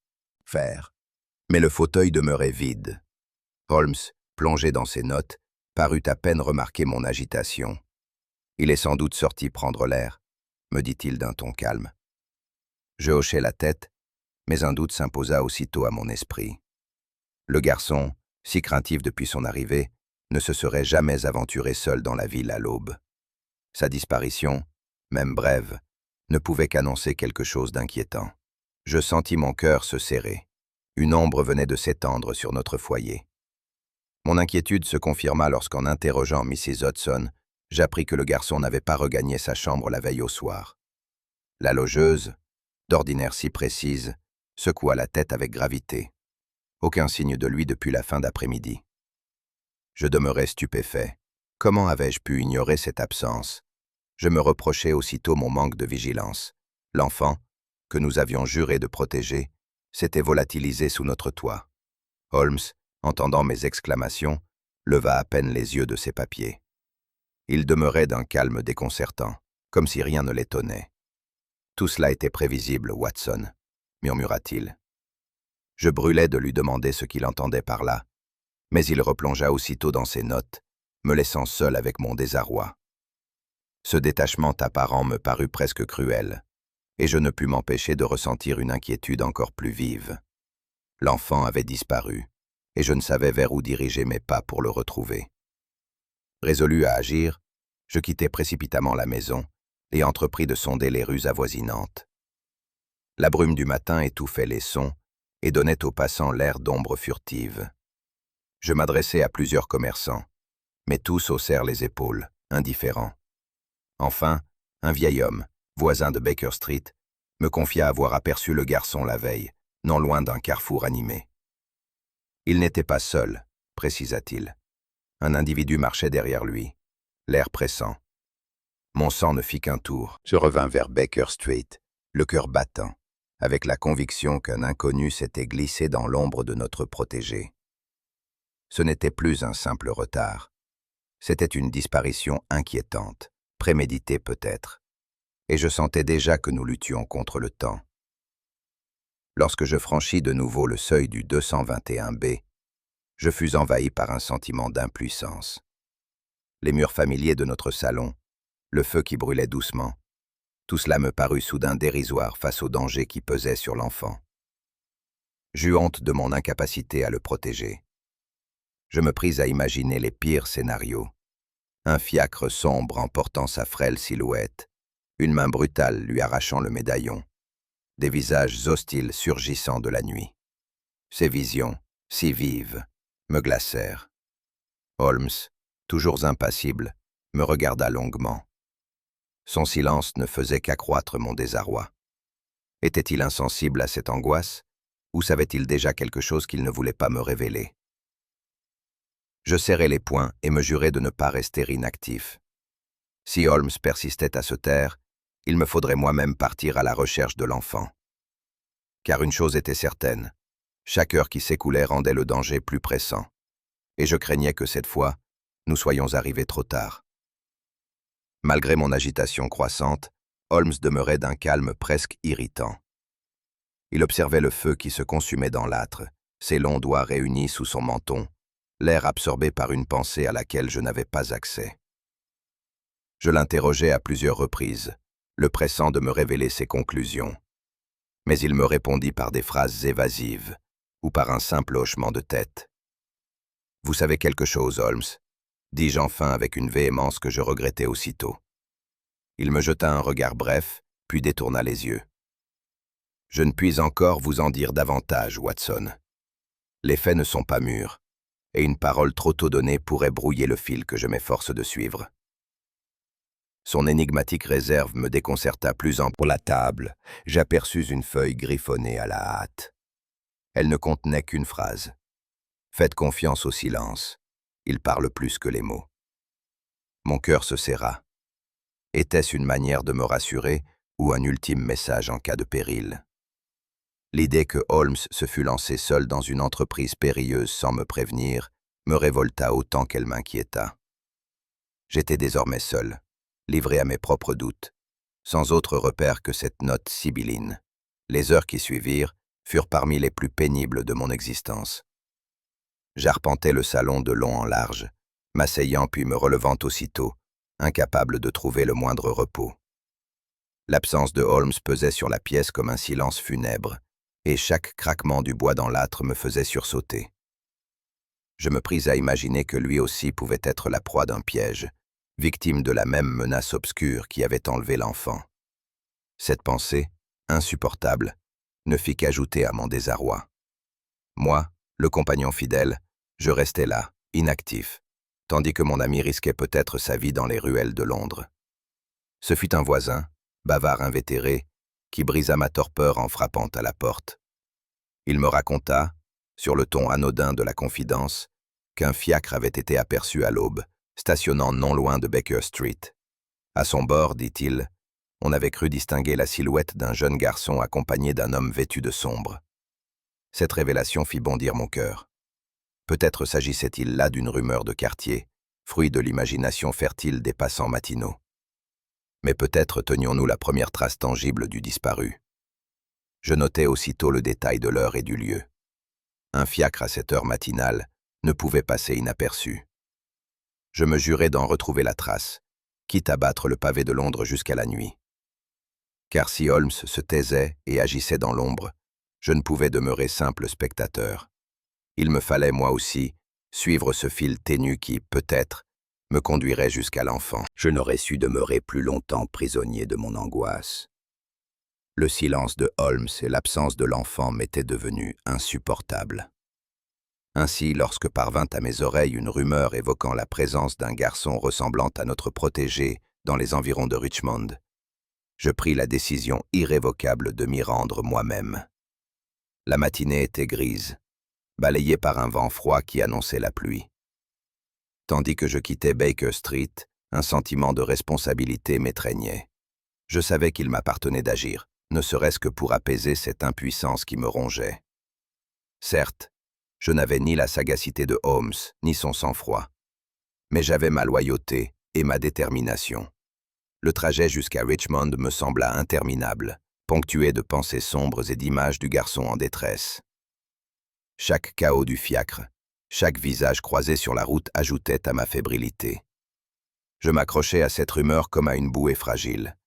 Mais le fauteuil demeurait vide. Holmes, plongé dans ses notes, parut à peine remarquer mon agitation. « Il est sans doute sorti prendre l'air », me dit-il d'un ton calme. Je hochai la tête, mais un doute s'imposa aussitôt à mon esprit. Le garçon, si craintif depuis son arrivée, ne se serait jamais aventuré seul dans la ville à l'aube. Sa disparition, même brève, ne pouvait qu'annoncer quelque chose d'inquiétant. Je sentis mon cœur se serrer. Une ombre venait de s'étendre sur notre foyer. Mon inquiétude se confirma lorsqu'en interrogeant Mrs. Hudson, j'appris que le garçon n'avait pas regagné sa chambre la veille au soir. La logeuse, d'ordinaire si précise, secoua la tête avec gravité. Aucun signe de lui depuis la fin d'après-midi. Je demeurais stupéfait. Comment avais-je pu ignorer cette absence? Je me reprochais aussitôt mon manque de vigilance. L'enfant, que nous avions juré de protéger, s'était volatilisé sous notre toit. Holmes, entendant mes exclamations, leva à peine les yeux de ses papiers. Il demeurait d'un calme déconcertant, comme si rien ne l'étonnait. « Tout cela était prévisible, Watson, » murmura-t-il. Je brûlais de lui demander ce qu'il entendait par là, mais il replongea aussitôt dans ses notes, me laissant seul avec mon désarroi. Ce détachement apparent me parut presque cruel, et je ne pus m'empêcher de ressentir une inquiétude encore plus vive. L'enfant avait disparu, et je ne savais vers où diriger mes pas pour le retrouver. Résolu à agir, je quittai précipitamment la maison et entrepris de sonder les rues avoisinantes. La brume du matin étouffait les sons et donnait aux passants l'air d'ombre furtive. Je m'adressai à plusieurs commerçants, mais tous haussèrent les épaules, indifférents. Enfin, un vieil homme, voisin de Baker Street, me confia avoir aperçu le garçon la veille, non loin d'un carrefour animé. Il n'était pas seul, précisa-t-il. Un individu marchait derrière lui, l'air pressant. Mon sang ne fit qu'un tour. Je revins vers Baker Street, le cœur battant, avec la conviction qu'un inconnu s'était glissé dans l'ombre de notre protégé. Ce n'était plus un simple retard. C'était une disparition inquiétante, préméditée peut-être, et je sentais déjà que nous luttions contre le temps. Lorsque je franchis de nouveau le seuil du 221B, je fus envahi par un sentiment d'impuissance. Les murs familiers de notre salon, le feu qui brûlait doucement, tout cela me parut soudain dérisoire face au danger qui pesait sur l'enfant. J'eus honte de mon incapacité à le protéger. Je me pris à imaginer les pires scénarios. Un fiacre sombre emportant sa frêle silhouette, une main brutale lui arrachant le médaillon, des visages hostiles surgissant de la nuit. Ces visions, si vives, me glacèrent. Holmes, toujours impassible, me regarda longuement. Son silence ne faisait qu'accroître mon désarroi. Était-il insensible à cette angoisse, ou savait-il déjà quelque chose qu'il ne voulait pas me révéler? Je serrai les poings et me jurai de ne pas rester inactif. Si Holmes persistait à se taire, il me faudrait moi-même partir à la recherche de l'enfant. Car une chose était certaine, chaque heure qui s'écoulait rendait le danger plus pressant, et je craignais que cette fois, nous soyons arrivés trop tard. Malgré mon agitation croissante, Holmes demeurait d'un calme presque irritant. Il observait le feu qui se consumait dans l'âtre, ses longs doigts réunis sous son menton, l'air absorbé par une pensée à laquelle je n'avais pas accès. Je l'interrogeai à plusieurs reprises, le pressant de me révéler ses conclusions. Mais il me répondit par des phrases évasives, ou par un simple hochement de tête. « Vous savez quelque chose, Holmes ?» dis-je enfin avec une véhémence que je regrettais aussitôt. Il me jeta un regard bref, puis détourna les yeux. « Je ne puis encore vous en dire davantage, Watson. Les faits ne sont pas mûrs, et une parole trop tôt donnée pourrait brouiller le fil que je m'efforce de suivre. » Son énigmatique réserve me déconcerta plus en pour la table. J'aperçus une feuille griffonnée à la hâte. Elle ne contenait qu'une phrase. « Faites confiance au silence. Il parle plus que les mots. » Mon cœur se serra. Était-ce une manière de me rassurer ou un ultime message en cas de péril? L'idée que Holmes se fût lancé seul dans une entreprise périlleuse sans me prévenir me révolta autant qu'elle m'inquiéta. J'étais désormais seul, livré à mes propres doutes, sans autre repère que cette note sibylline. Les heures qui suivirent furent parmi les plus pénibles de mon existence. J'arpentais le salon de long en large, m'asseyant puis me relevant aussitôt, incapable de trouver le moindre repos. L'absence de Holmes pesait sur la pièce comme un silence funèbre, et chaque craquement du bois dans l'âtre me faisait sursauter. Je me pris à imaginer que lui aussi pouvait être la proie d'un piège, victime de la même menace obscure qui avait enlevé l'enfant. Cette pensée, insupportable, ne fit qu'ajouter à mon désarroi. Moi, le compagnon fidèle, je restais là, inactif, tandis que mon ami risquait peut-être sa vie dans les ruelles de Londres. Ce fut un voisin, bavard invétéré, qui brisa ma torpeur en frappant à la porte. Il me raconta, sur le ton anodin de la confidence, qu'un fiacre avait été aperçu à l'aube, stationnant non loin de Baker Street. À son bord, dit-il, on avait cru distinguer la silhouette d'un jeune garçon accompagné d'un homme vêtu de sombre. Cette révélation fit bondir mon cœur. Peut-être s'agissait-il là d'une rumeur de quartier, fruit de l'imagination fertile des passants matinaux. Mais peut-être tenions-nous la première trace tangible du disparu. Je notai aussitôt le détail de l'heure et du lieu. Un fiacre à cette heure matinale ne pouvait passer inaperçu. Je me jurai d'en retrouver la trace, quitte à battre le pavé de Londres jusqu'à la nuit. Car si Holmes se taisait et agissait dans l'ombre, je ne pouvais demeurer simple spectateur. Il me fallait, moi aussi, suivre ce fil ténu qui, peut-être, me conduirait jusqu'à l'enfant. Je n'aurais su demeurer plus longtemps prisonnier de mon angoisse. Le silence de Holmes et l'absence de l'enfant m'étaient devenus insupportables. Ainsi, lorsque parvint à mes oreilles une rumeur évoquant la présence d'un garçon ressemblant à notre protégé dans les environs de Richmond, je pris la décision irrévocable de m'y rendre moi-même. La matinée était grise, balayée par un vent froid qui annonçait la pluie. Tandis que je quittais Baker Street, un sentiment de responsabilité m'étreignait. Je savais qu'il m'appartenait d'agir, ne serait-ce que pour apaiser cette impuissance qui me rongeait. Certes, je n'avais ni la sagacité de Holmes, ni son sang-froid. Mais j'avais ma loyauté et ma détermination. Le trajet jusqu'à Richmond me sembla interminable, ponctué de pensées sombres et d'images du garçon en détresse. Chaque chaos du fiacre, chaque visage croisé sur la route ajoutait à ma fébrilité. Je m'accrochais à cette rumeur comme à une bouée fragile,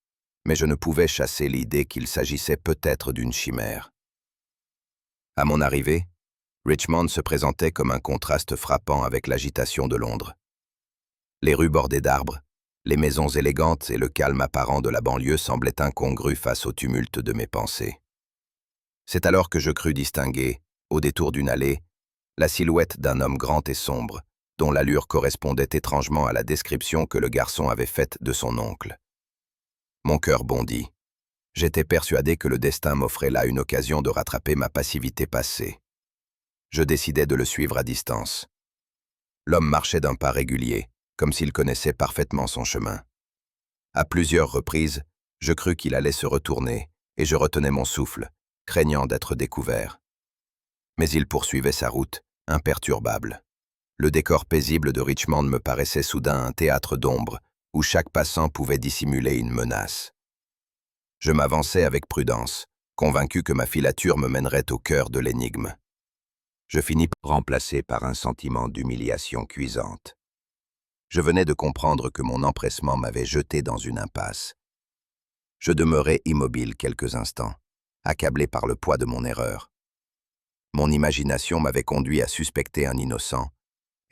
mais je ne pouvais chasser l'idée qu'il s'agissait peut-être d'une chimère. À mon arrivée, Richmond se présentait comme un contraste frappant avec l'agitation de Londres. Les rues bordées d'arbres, les maisons élégantes et le calme apparent de la banlieue semblaient incongrus face au tumulte de mes pensées. C'est alors que je crus distinguer, au détour d'une allée, la silhouette d'un homme grand et sombre, dont l'allure correspondait étrangement à la description que le garçon avait faite de son oncle. Mon cœur bondit. J'étais persuadé que le destin m'offrait là une occasion de rattraper ma passivité passée. Je décidai de le suivre à distance. L'homme marchait d'un pas régulier, comme s'il connaissait parfaitement son chemin. À plusieurs reprises, je crus qu'il allait se retourner, et je retenais mon souffle, craignant d'être découvert. Mais il poursuivait sa route, imperturbable. Le décor paisible de Richmond me paraissait soudain un théâtre d'ombre, où chaque passant pouvait dissimuler une menace. Je m'avançai avec prudence, convaincu que ma filature me mènerait au cœur de l'énigme. Je finis remplacé par un sentiment d'humiliation cuisante. Je venais de comprendre que mon empressement m'avait jeté dans une impasse. Je demeurai immobile quelques instants, accablé par le poids de mon erreur. Mon imagination m'avait conduit à suspecter un innocent,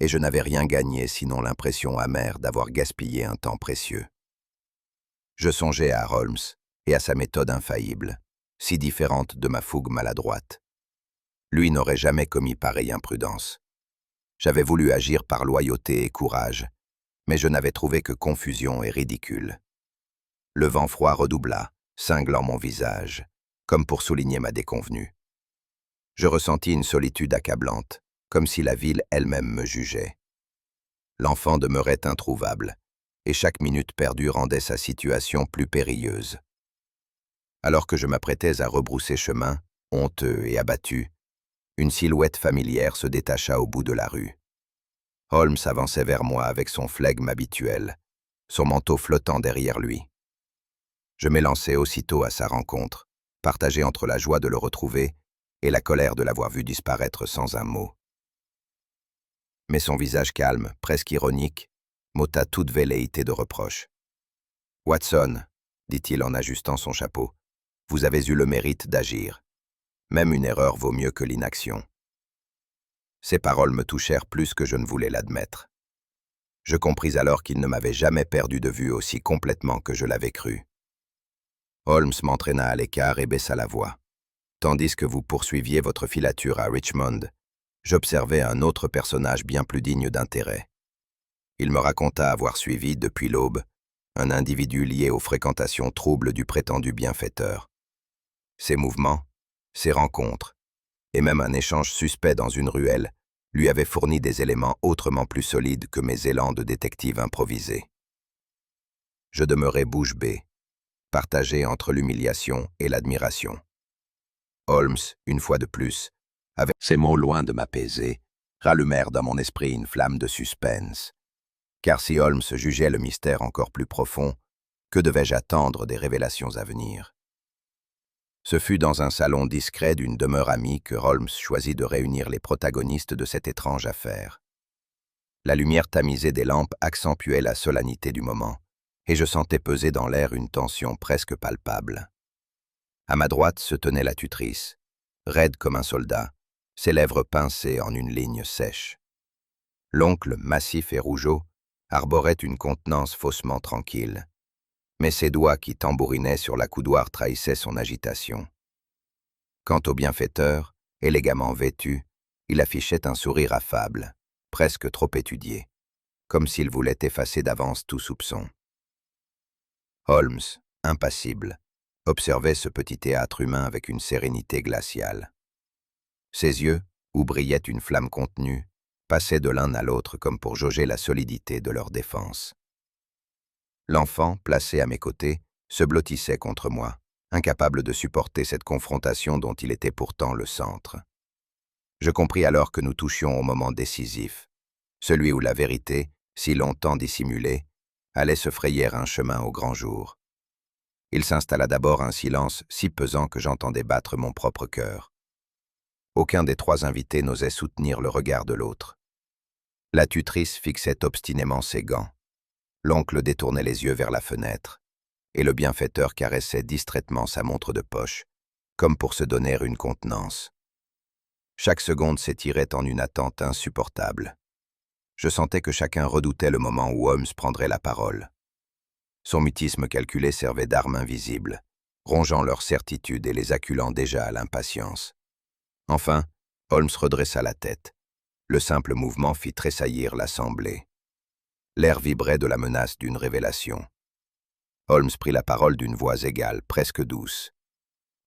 et je n'avais rien gagné sinon l'impression amère d'avoir gaspillé un temps précieux. Je songeais à Holmes et à sa méthode infaillible, si différente de ma fougue maladroite. Lui n'aurait jamais commis pareille imprudence. J'avais voulu agir par loyauté et courage, mais je n'avais trouvé que confusion et ridicule. Le vent froid redoubla, cinglant mon visage, comme pour souligner ma déconvenue. Je ressentis une solitude accablante, comme si la ville elle-même me jugeait. L'enfant demeurait introuvable, et chaque minute perdue rendait sa situation plus périlleuse. Alors que je m'apprêtais à rebrousser chemin, honteux et abattu, une silhouette familière se détacha au bout de la rue. Holmes avançait vers moi avec son flegme habituel, son manteau flottant derrière lui. Je m'élançai aussitôt à sa rencontre, partagé entre la joie de le retrouver et la colère de l'avoir vu disparaître sans un mot. Mais son visage calme, presque ironique, m'ôta toute velléité de reproche. « Watson, dit-il en ajustant son chapeau, vous avez eu le mérite d'agir. Même une erreur vaut mieux que l'inaction. » Ces paroles me touchèrent plus que je ne voulais l'admettre. Je compris alors qu'il ne m'avait jamais perdu de vue aussi complètement que je l'avais cru. Holmes m'entraîna à l'écart et baissa la voix. Tandis que vous poursuiviez votre filature à Richmond, j'observais un autre personnage bien plus digne d'intérêt. Il me raconta avoir suivi, depuis l'aube, un individu lié aux fréquentations troubles du prétendu bienfaiteur. Ses mouvements, ses rencontres, et même un échange suspect dans une ruelle, lui avaient fourni des éléments autrement plus solides que mes élans de détective improvisé. Je demeurai bouche bée, partagé entre l'humiliation et l'admiration. Holmes, une fois de plus, avec ces mots loin de m'apaiser, rallumèrent dans mon esprit une flamme de suspense. Car si Holmes jugeait le mystère encore plus profond, que devais-je attendre des révélations à venir? Ce fut dans un salon discret d'une demeure amie que Holmes choisit de réunir les protagonistes de cette étrange affaire. La lumière tamisée des lampes accentuait la solennité du moment, et je sentais peser dans l'air une tension presque palpable. À ma droite se tenait la tutrice, raide comme un soldat, ses lèvres pincées en une ligne sèche. L'oncle, massif et rougeau, arborait une contenance faussement tranquille. Mais ses doigts qui tambourinaient sur l'accoudoir trahissaient son agitation. Quant au bienfaiteur, élégamment vêtu, il affichait un sourire affable, presque trop étudié, comme s'il voulait effacer d'avance tout soupçon. Holmes, impassible, observait ce petit théâtre humain avec une sérénité glaciale. Ses yeux, où brillait une flamme contenue, passaient de l'un à l'autre comme pour jauger la solidité de leur défense. L'enfant, placé à mes côtés, se blottissait contre moi, incapable de supporter cette confrontation dont il était pourtant le centre. Je compris alors que nous touchions au moment décisif, celui où la vérité, si longtemps dissimulée, allait se frayer un chemin au grand jour. Il s'installa d'abord un silence si pesant que j'entendais battre mon propre cœur. Aucun des trois invités n'osait soutenir le regard de l'autre. La tutrice fixait obstinément ses gants. L'oncle détournait les yeux vers la fenêtre, et le bienfaiteur caressait distraitement sa montre de poche, comme pour se donner une contenance. Chaque seconde s'étirait en une attente insupportable. Je sentais que chacun redoutait le moment où Holmes prendrait la parole. Son mutisme calculé servait d'arme invisible, rongeant leur certitude et les acculant déjà à l'impatience. Enfin, Holmes redressa la tête. Le simple mouvement fit tressaillir l'assemblée. L'air vibrait de la menace d'une révélation. Holmes prit la parole d'une voix égale, presque douce.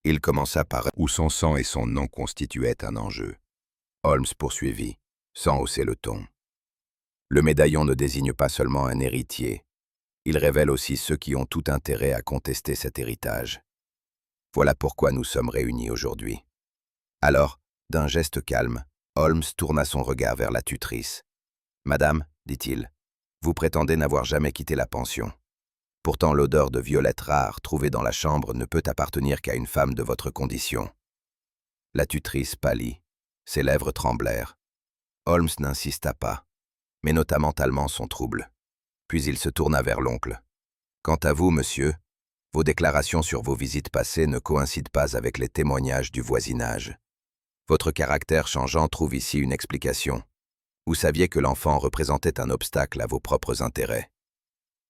Il commença par « où son sang et son nom constituaient un enjeu ». Holmes poursuivit, sans hausser le ton. Le médaillon ne désigne pas seulement un héritier. Il révèle aussi ceux qui ont tout intérêt à contester cet héritage. Voilà pourquoi nous sommes réunis aujourd'hui. Alors, d'un geste calme, Holmes tourna son regard vers la tutrice. « Madame, dit-il, vous prétendez n'avoir jamais quitté la pension. Pourtant l'odeur de violettes rares trouvée dans la chambre ne peut appartenir qu'à une femme de votre condition. » La tutrice pâlit. Ses lèvres tremblèrent. Holmes n'insista pas, mais nota mentalement son trouble. Puis il se tourna vers l'oncle. « Quant à vous, monsieur, vos déclarations sur vos visites passées ne coïncident pas avec les témoignages du voisinage. Votre caractère changeant trouve ici une explication. Vous saviez que l'enfant représentait un obstacle à vos propres intérêts. »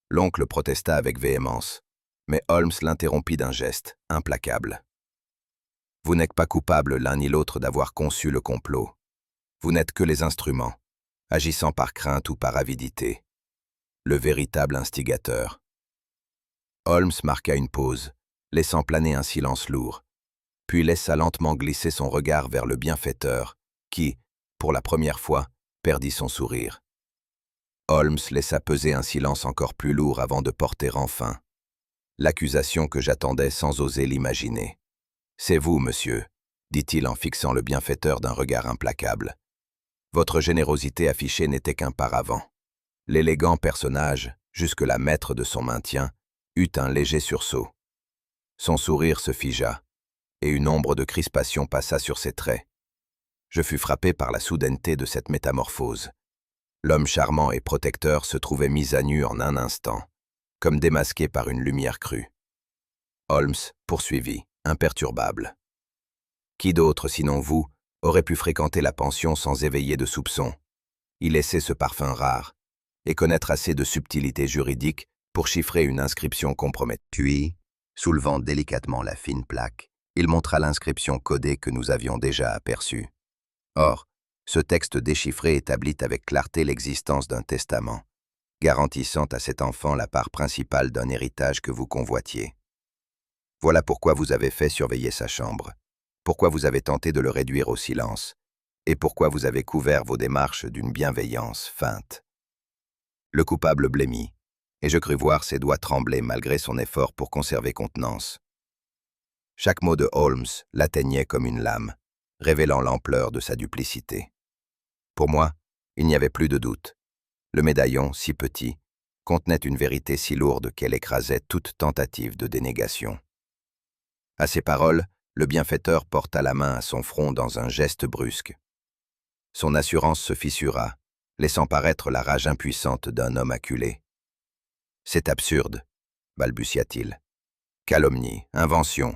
L'oncle protesta avec véhémence, mais Holmes l'interrompit d'un geste, implacable. « Vous n'êtes pas coupables l'un ni l'autre d'avoir conçu le complot. Vous n'êtes que les instruments, agissant par crainte ou par avidité. Le véritable instigateur. » Holmes marqua une pause, laissant planer un silence lourd, puis laissa lentement glisser son regard vers le bienfaiteur, qui, pour la première fois, perdit son sourire. Holmes laissa peser un silence encore plus lourd avant de porter enfin l'accusation que j'attendais sans oser l'imaginer. « C'est vous, monsieur, » dit-il en fixant le bienfaiteur d'un regard implacable. Votre générosité affichée n'était qu'un paravent. L'élégant personnage, jusque-là maître de son maintien, eut un léger sursaut. Son sourire se figea, et une ombre de crispation passa sur ses traits. Je fus frappé par la soudaineté de cette métamorphose. L'homme charmant et protecteur se trouvait mis à nu en un instant, comme démasqué par une lumière crue. Holmes poursuivit, imperturbable. « Qui d'autre, sinon vous, aurait pu fréquenter la pension sans éveiller de soupçons, y laisser ce parfum rare, et connaître assez de subtilité juridique pour chiffrer une inscription compromettante. » Puis, soulevant délicatement la fine plaque, il montra l'inscription codée que nous avions déjà aperçue. Or, ce texte déchiffré établit avec clarté l'existence d'un testament, garantissant à cet enfant la part principale d'un héritage que vous convoitiez. Voilà pourquoi vous avez fait surveiller sa chambre, pourquoi vous avez tenté de le réduire au silence, et pourquoi vous avez couvert vos démarches d'une bienveillance feinte. Le coupable blêmit, et je crus voir ses doigts trembler malgré son effort pour conserver contenance. Chaque mot de Holmes l'atteignait comme une lame, révélant l'ampleur de sa duplicité. Pour moi, il n'y avait plus de doute. Le médaillon, si petit, contenait une vérité si lourde qu'elle écrasait toute tentative de dénégation. À ces paroles, le bienfaiteur porta la main à son front dans un geste brusque. Son assurance se fissura, laissant paraître la rage impuissante d'un homme acculé. « C'est absurde, » balbutia-t-il. « Calomnie, invention. »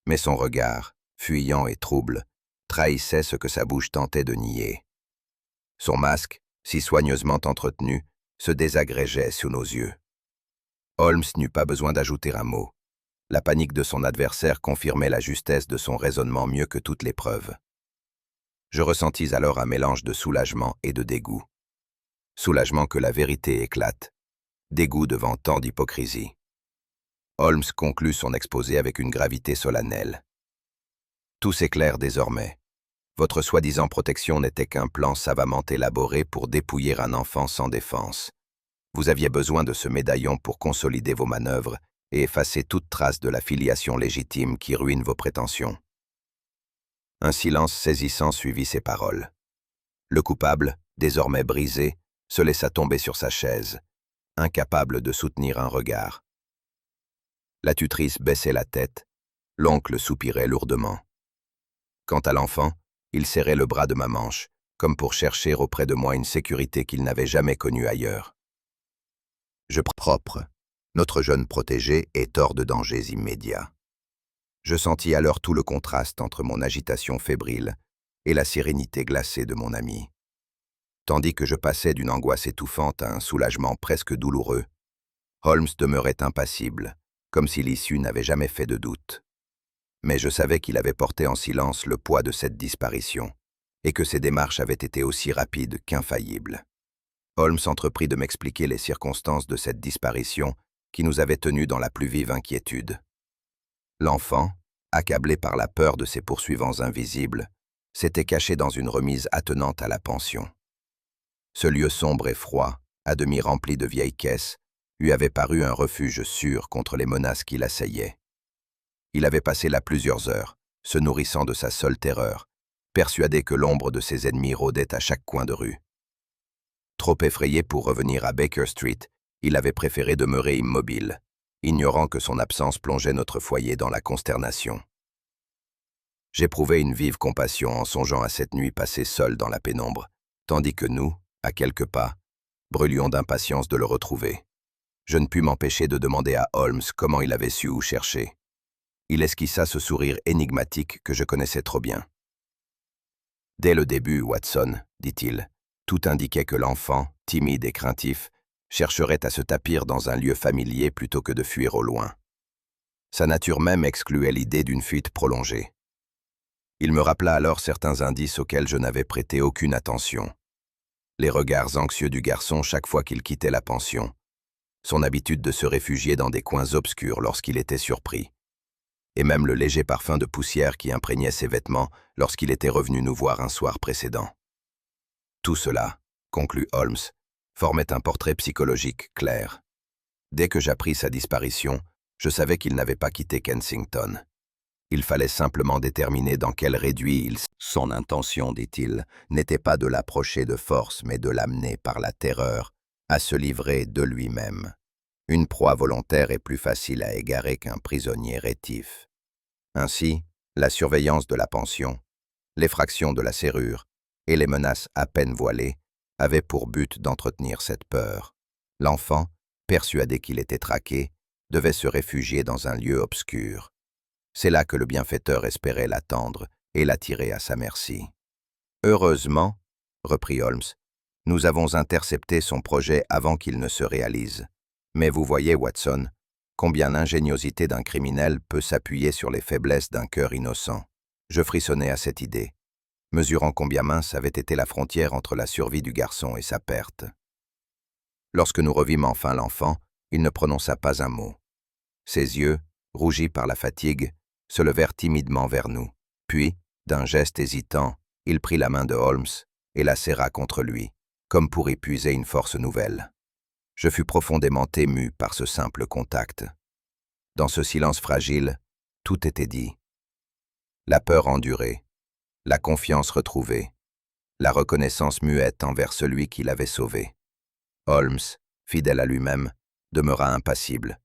Mais son regard, fuyant et trouble, trahissait ce que sa bouche tentait de nier. Son masque, si soigneusement entretenu, se désagrégeait sous nos yeux. Holmes n'eut pas besoin d'ajouter un mot. La panique de son adversaire confirmait la justesse de son raisonnement mieux que toutes les preuves. Je ressentis alors un mélange de soulagement et de dégoût. Soulagement que la vérité éclate, dégoût devant tant d'hypocrisie. Holmes conclut son exposé avec une gravité solennelle. Tout s'éclaire désormais. Votre soi-disant protection n'était qu'un plan savamment élaboré pour dépouiller un enfant sans défense. Vous aviez besoin de ce médaillon pour consolider vos manœuvres et effacer toute trace de la filiation légitime qui ruine vos prétentions. Un silence saisissant suivit ces paroles. Le coupable, désormais brisé, se laissa tomber sur sa chaise, incapable de soutenir un regard. La tutrice baissait la tête, l'oncle soupirait lourdement. Quant à l'enfant, il serrait le bras de ma manche, comme pour chercher auprès de moi une sécurité qu'il n'avait jamais connue ailleurs. Je propre, notre jeune protégé est hors de dangers immédiats. Je sentis alors tout le contraste entre mon agitation fébrile et la sérénité glacée de mon ami. Tandis que je passais d'une angoisse étouffante à un soulagement presque douloureux, Holmes demeurait impassible, comme si l'issue n'avait jamais fait de doute. Mais je savais qu'il avait porté en silence le poids de cette disparition, et que ses démarches avaient été aussi rapides qu'infaillibles. Holmes entreprit de m'expliquer les circonstances de cette disparition qui nous avait tenus dans la plus vive inquiétude. L'enfant, accablé par la peur de ses poursuivants invisibles, s'était caché dans une remise attenante à la pension. Ce lieu sombre et froid, à demi rempli de vieilles caisses, lui avait paru un refuge sûr contre les menaces qui l'assaillaient. Il avait passé là plusieurs heures, se nourrissant de sa seule terreur, persuadé que l'ombre de ses ennemis rôdait à chaque coin de rue. Trop effrayé pour revenir à Baker Street, il avait préféré demeurer immobile, ignorant que son absence plongeait notre foyer dans la consternation. J'éprouvais une vive compassion en songeant à cette nuit passée seule dans la pénombre, tandis que nous, à quelques pas, brûlions d'impatience de le retrouver. Je ne pus m'empêcher de demander à Holmes comment il avait su où chercher. Il esquissa ce sourire énigmatique que je connaissais trop bien. « Dès le début, Watson, dit-il, tout indiquait que l'enfant, timide et craintif, chercherait à se tapir dans un lieu familier plutôt que de fuir au loin. Sa nature même excluait l'idée d'une fuite prolongée. Il me rappela alors certains indices auxquels je n'avais prêté aucune attention. Les regards anxieux du garçon chaque fois qu'il quittait la pension, son habitude de se réfugier dans des coins obscurs lorsqu'il était surpris, et même le léger parfum de poussière qui imprégnait ses vêtements lorsqu'il était revenu nous voir un soir précédent. Tout cela, conclut Holmes, formait un portrait psychologique clair. Dès que j'appris sa disparition, je savais qu'il n'avait pas quitté Kensington. Il fallait simplement déterminer dans quel réduit il... Son intention, dit-il, n'était pas de l'approcher de force, mais de l'amener par la terreur à se livrer de lui-même. Une proie volontaire est plus facile à égarer qu'un prisonnier rétif. Ainsi, la surveillance de la pension, l'effraction de la serrure et les menaces à peine voilées avaient pour but d'entretenir cette peur. L'enfant, persuadé qu'il était traqué, devait se réfugier dans un lieu obscur. C'est là que le bienfaiteur espérait l'attendre et l'attirer à sa merci. « Heureusement, reprit Holmes, nous avons intercepté son projet avant qu'il ne se réalise. Mais vous voyez, Watson, combien l'ingéniosité d'un criminel peut s'appuyer sur les faiblesses d'un cœur innocent. Je frissonnais à cette idée, mesurant combien mince avait été la frontière entre la survie du garçon et sa perte. Lorsque nous revîmes enfin l'enfant, il ne prononça pas un mot. Ses yeux, rougis par la fatigue, se levèrent timidement vers nous. Puis, d'un geste hésitant, il prit la main de Holmes et la serra contre lui, comme pour y puiser une force nouvelle. Je fus profondément ému par ce simple contact. Dans ce silence fragile, tout était dit. La peur endurée, la confiance retrouvée, la reconnaissance muette envers celui qui l'avait sauvé. Holmes, fidèle à lui-même, demeura impassible,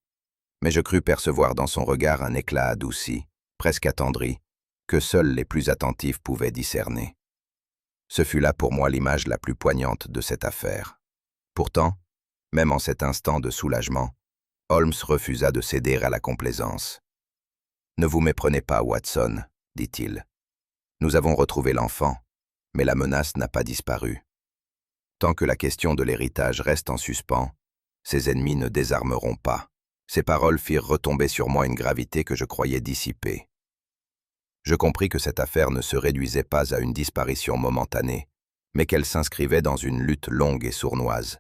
mais je crus percevoir dans son regard un éclat adouci, presque attendri, que seuls les plus attentifs pouvaient discerner. Ce fut là pour moi l'image la plus poignante de cette affaire. Pourtant, même en cet instant de soulagement, Holmes refusa de céder à la complaisance. « Ne vous méprenez pas, Watson, dit-il. Nous avons retrouvé l'enfant, mais la menace n'a pas disparu. Tant que la question de l'héritage reste en suspens, ses ennemis ne désarmeront pas. Ces paroles firent retomber sur moi une gravité que je croyais dissipée. Je compris que cette affaire ne se réduisait pas à une disparition momentanée, mais qu'elle s'inscrivait dans une lutte longue et sournoise,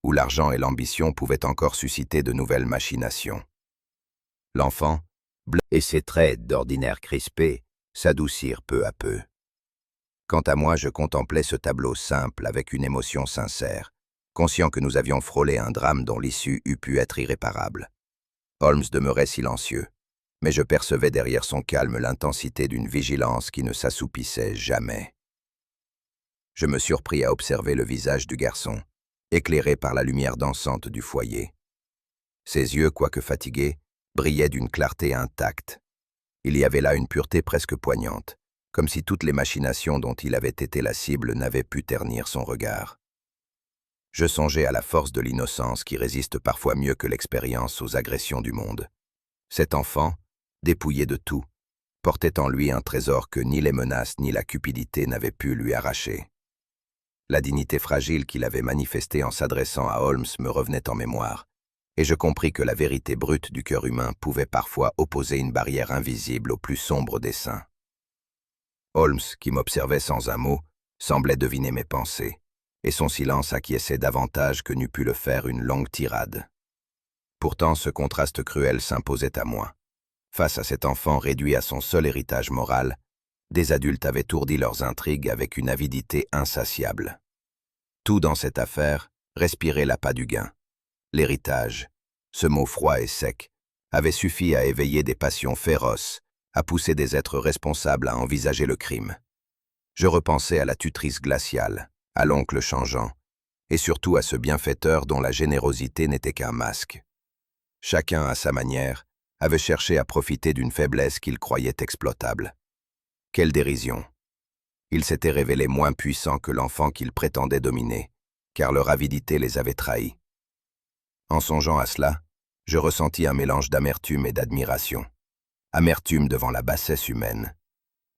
où l'argent et l'ambition pouvaient encore susciter de nouvelles machinations. L'enfant, blanc et ses traits d'ordinaire crispés, s'adoucirent peu à peu. Quant à moi, je contemplais ce tableau simple avec une émotion sincère, conscient que nous avions frôlé un drame dont l'issue eût pu être irréparable. Holmes demeurait silencieux, mais je percevais derrière son calme l'intensité d'une vigilance qui ne s'assoupissait jamais. Je me surpris à observer le visage du garçon, éclairé par la lumière dansante du foyer. Ses yeux, quoique fatigués, brillaient d'une clarté intacte. Il y avait là une pureté presque poignante, comme si toutes les machinations dont il avait été la cible n'avaient pu ternir son regard. Je songeais à la force de l'innocence qui résiste parfois mieux que l'expérience aux agressions du monde. Cet enfant, dépouillé de tout, portait en lui un trésor que ni les menaces ni la cupidité n'avaient pu lui arracher. La dignité fragile qu'il avait manifestée en s'adressant à Holmes me revenait en mémoire, et je compris que la vérité brute du cœur humain pouvait parfois opposer une barrière invisible au plus sombre dessein. Holmes, qui m'observait sans un mot, semblait deviner mes pensées, et son silence acquiesçait davantage que n'eût pu le faire une longue tirade. Pourtant, ce contraste cruel s'imposait à moi. Face à cet enfant réduit à son seul héritage moral, des adultes avaient ourdi leurs intrigues avec une avidité insatiable. Tout dans cette affaire respirait l'appât du gain. L'héritage, ce mot froid et sec, avait suffi à éveiller des passions féroces, à pousser des êtres responsables à envisager le crime. Je repensais à la tutrice glaciale, à l'oncle changeant, et surtout à ce bienfaiteur dont la générosité n'était qu'un masque. Chacun, à sa manière, avait cherché à profiter d'une faiblesse qu'il croyait exploitable. Quelle dérision! Ils s'étaient révélés moins puissants que l'enfant qu'ils prétendaient dominer, car leur avidité les avait trahis. En songeant à cela, je ressentis un mélange d'amertume et d'admiration. Amertume devant la bassesse humaine.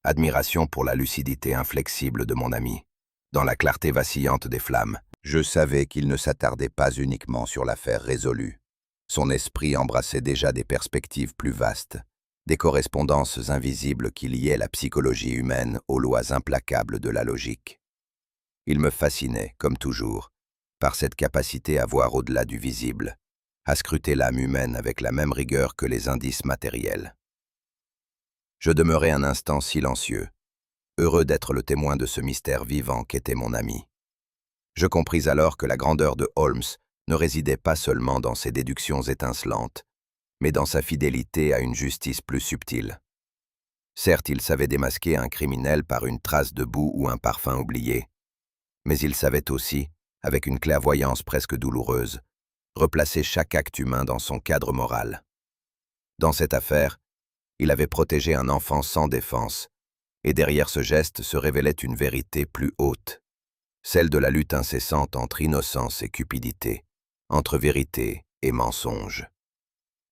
Admiration pour la lucidité inflexible de mon ami. Dans la clarté vacillante des flammes, je savais qu'il ne s'attardait pas uniquement sur l'affaire résolue. Son esprit embrassait déjà des perspectives plus vastes, des correspondances invisibles qui liaient la psychologie humaine aux lois implacables de la logique. Il me fascinait, comme toujours, par cette capacité à voir au-delà du visible, à scruter l'âme humaine avec la même rigueur que les indices matériels. Je demeurai un instant silencieux, heureux d'être le témoin de ce mystère vivant qu'était mon ami. Je compris alors que la grandeur de Holmes ne résidait pas seulement dans ses déductions étincelantes, mais dans sa fidélité à une justice plus subtile. Certes, il savait démasquer un criminel par une trace de boue ou un parfum oublié, mais il savait aussi, avec une clairvoyance presque douloureuse, replacer chaque acte humain dans son cadre moral. Dans cette affaire, il avait protégé un enfant sans défense, et derrière ce geste se révélait une vérité plus haute, celle de la lutte incessante entre innocence et cupidité, entre vérité et mensonge.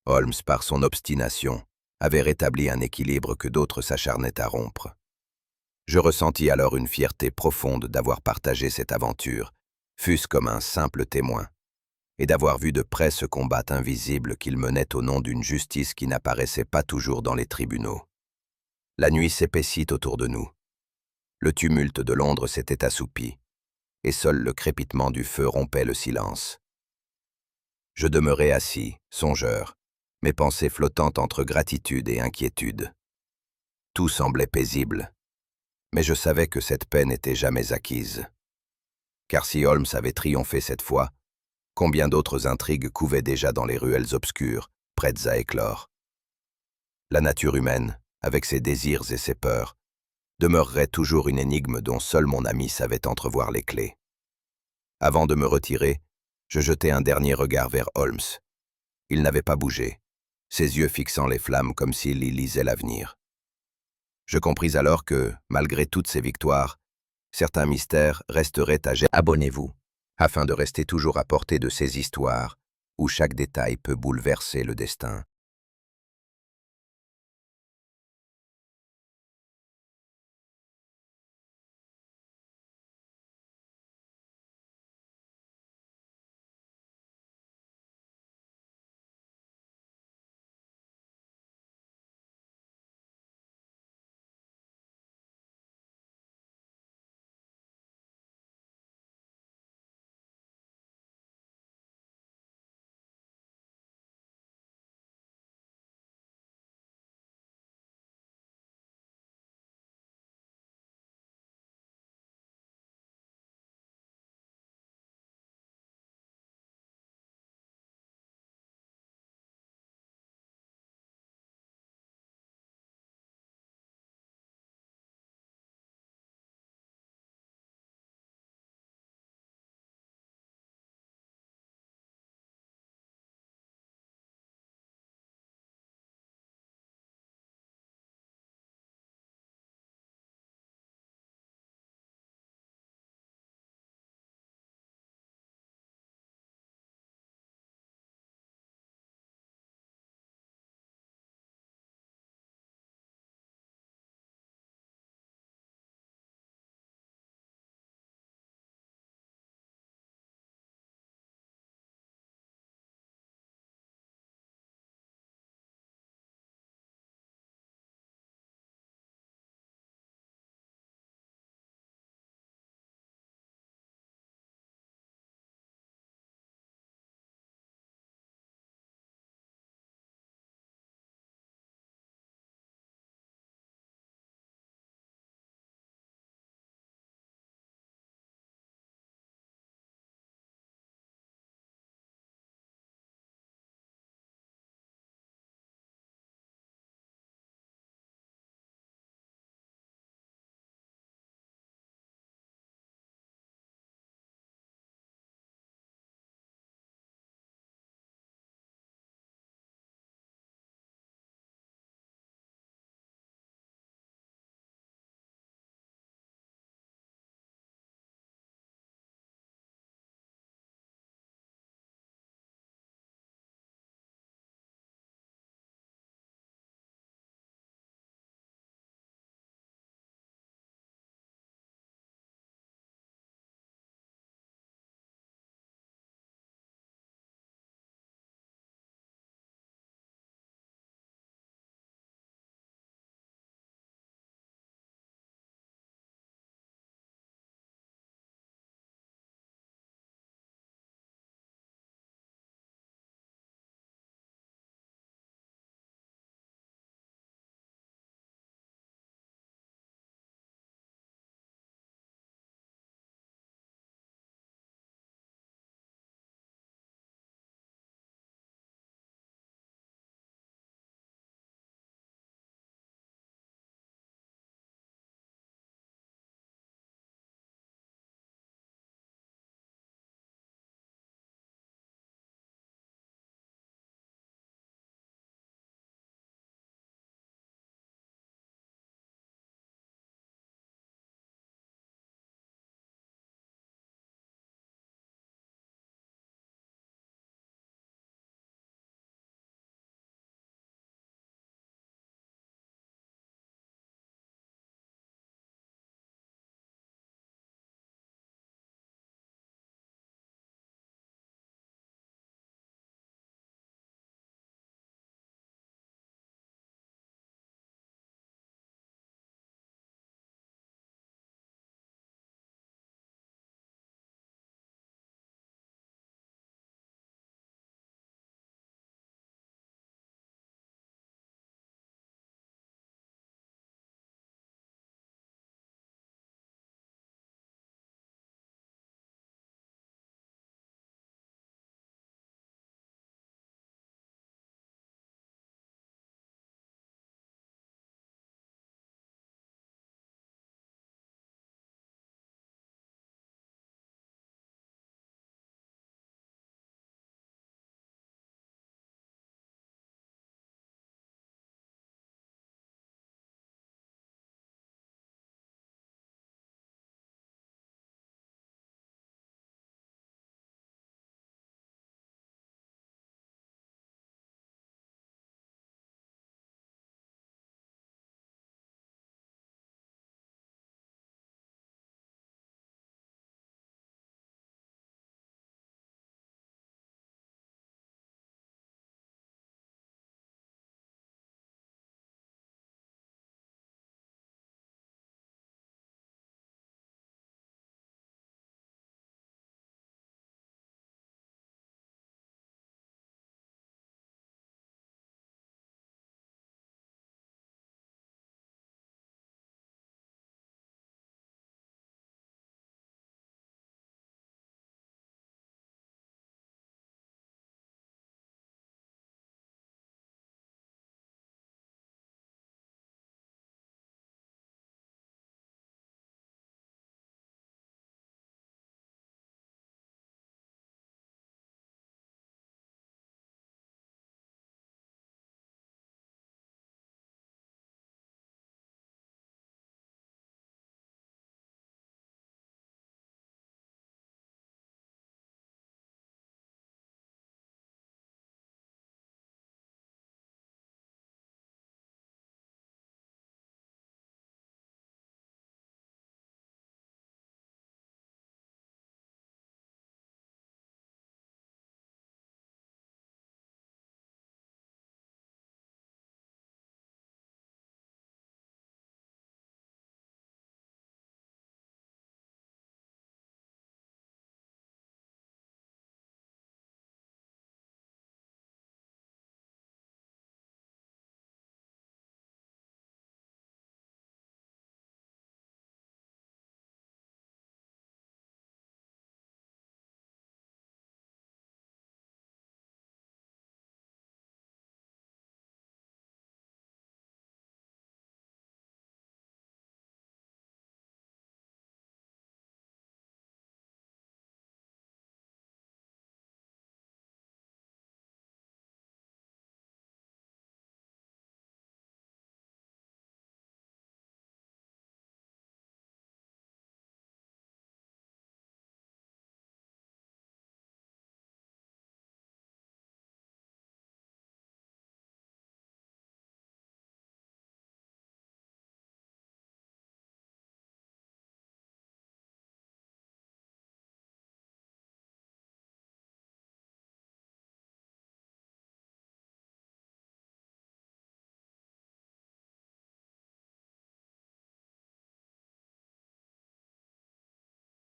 Holmes, par son obstination, avait rétabli un équilibre que d'autres s'acharnaient à rompre. Je ressentis alors une fierté profonde d'avoir partagé cette aventure, fût-ce comme un simple témoin, et d'avoir vu de près ce combat invisible qu'il menait au nom d'une justice qui n'apparaissait pas toujours dans les tribunaux. La nuit s'épaissit autour de nous. Le tumulte de Londres s'était assoupi, et seul le crépitement du feu rompait le silence. Je demeurais assis, songeur, mes pensées flottant entre gratitude et inquiétude. Tout semblait paisible, mais je savais que cette paix n'était jamais acquise. Car si Holmes avait triomphé cette fois, combien d'autres intrigues couvaient déjà dans les ruelles obscures, prêtes à éclore. La nature humaine, avec ses désirs et ses peurs, demeurerait toujours une énigme dont seul mon ami savait entrevoir les clés. Avant de me retirer, je jetai un dernier regard vers Holmes. Il n'avait pas bougé, ses yeux fixant les flammes comme s'il y lisait l'avenir. Je compris alors que, malgré toutes ces victoires, certains mystères resteraient à jamais. Abonnez-vous, afin de rester toujours à portée de ces histoires où chaque détail peut bouleverser le destin.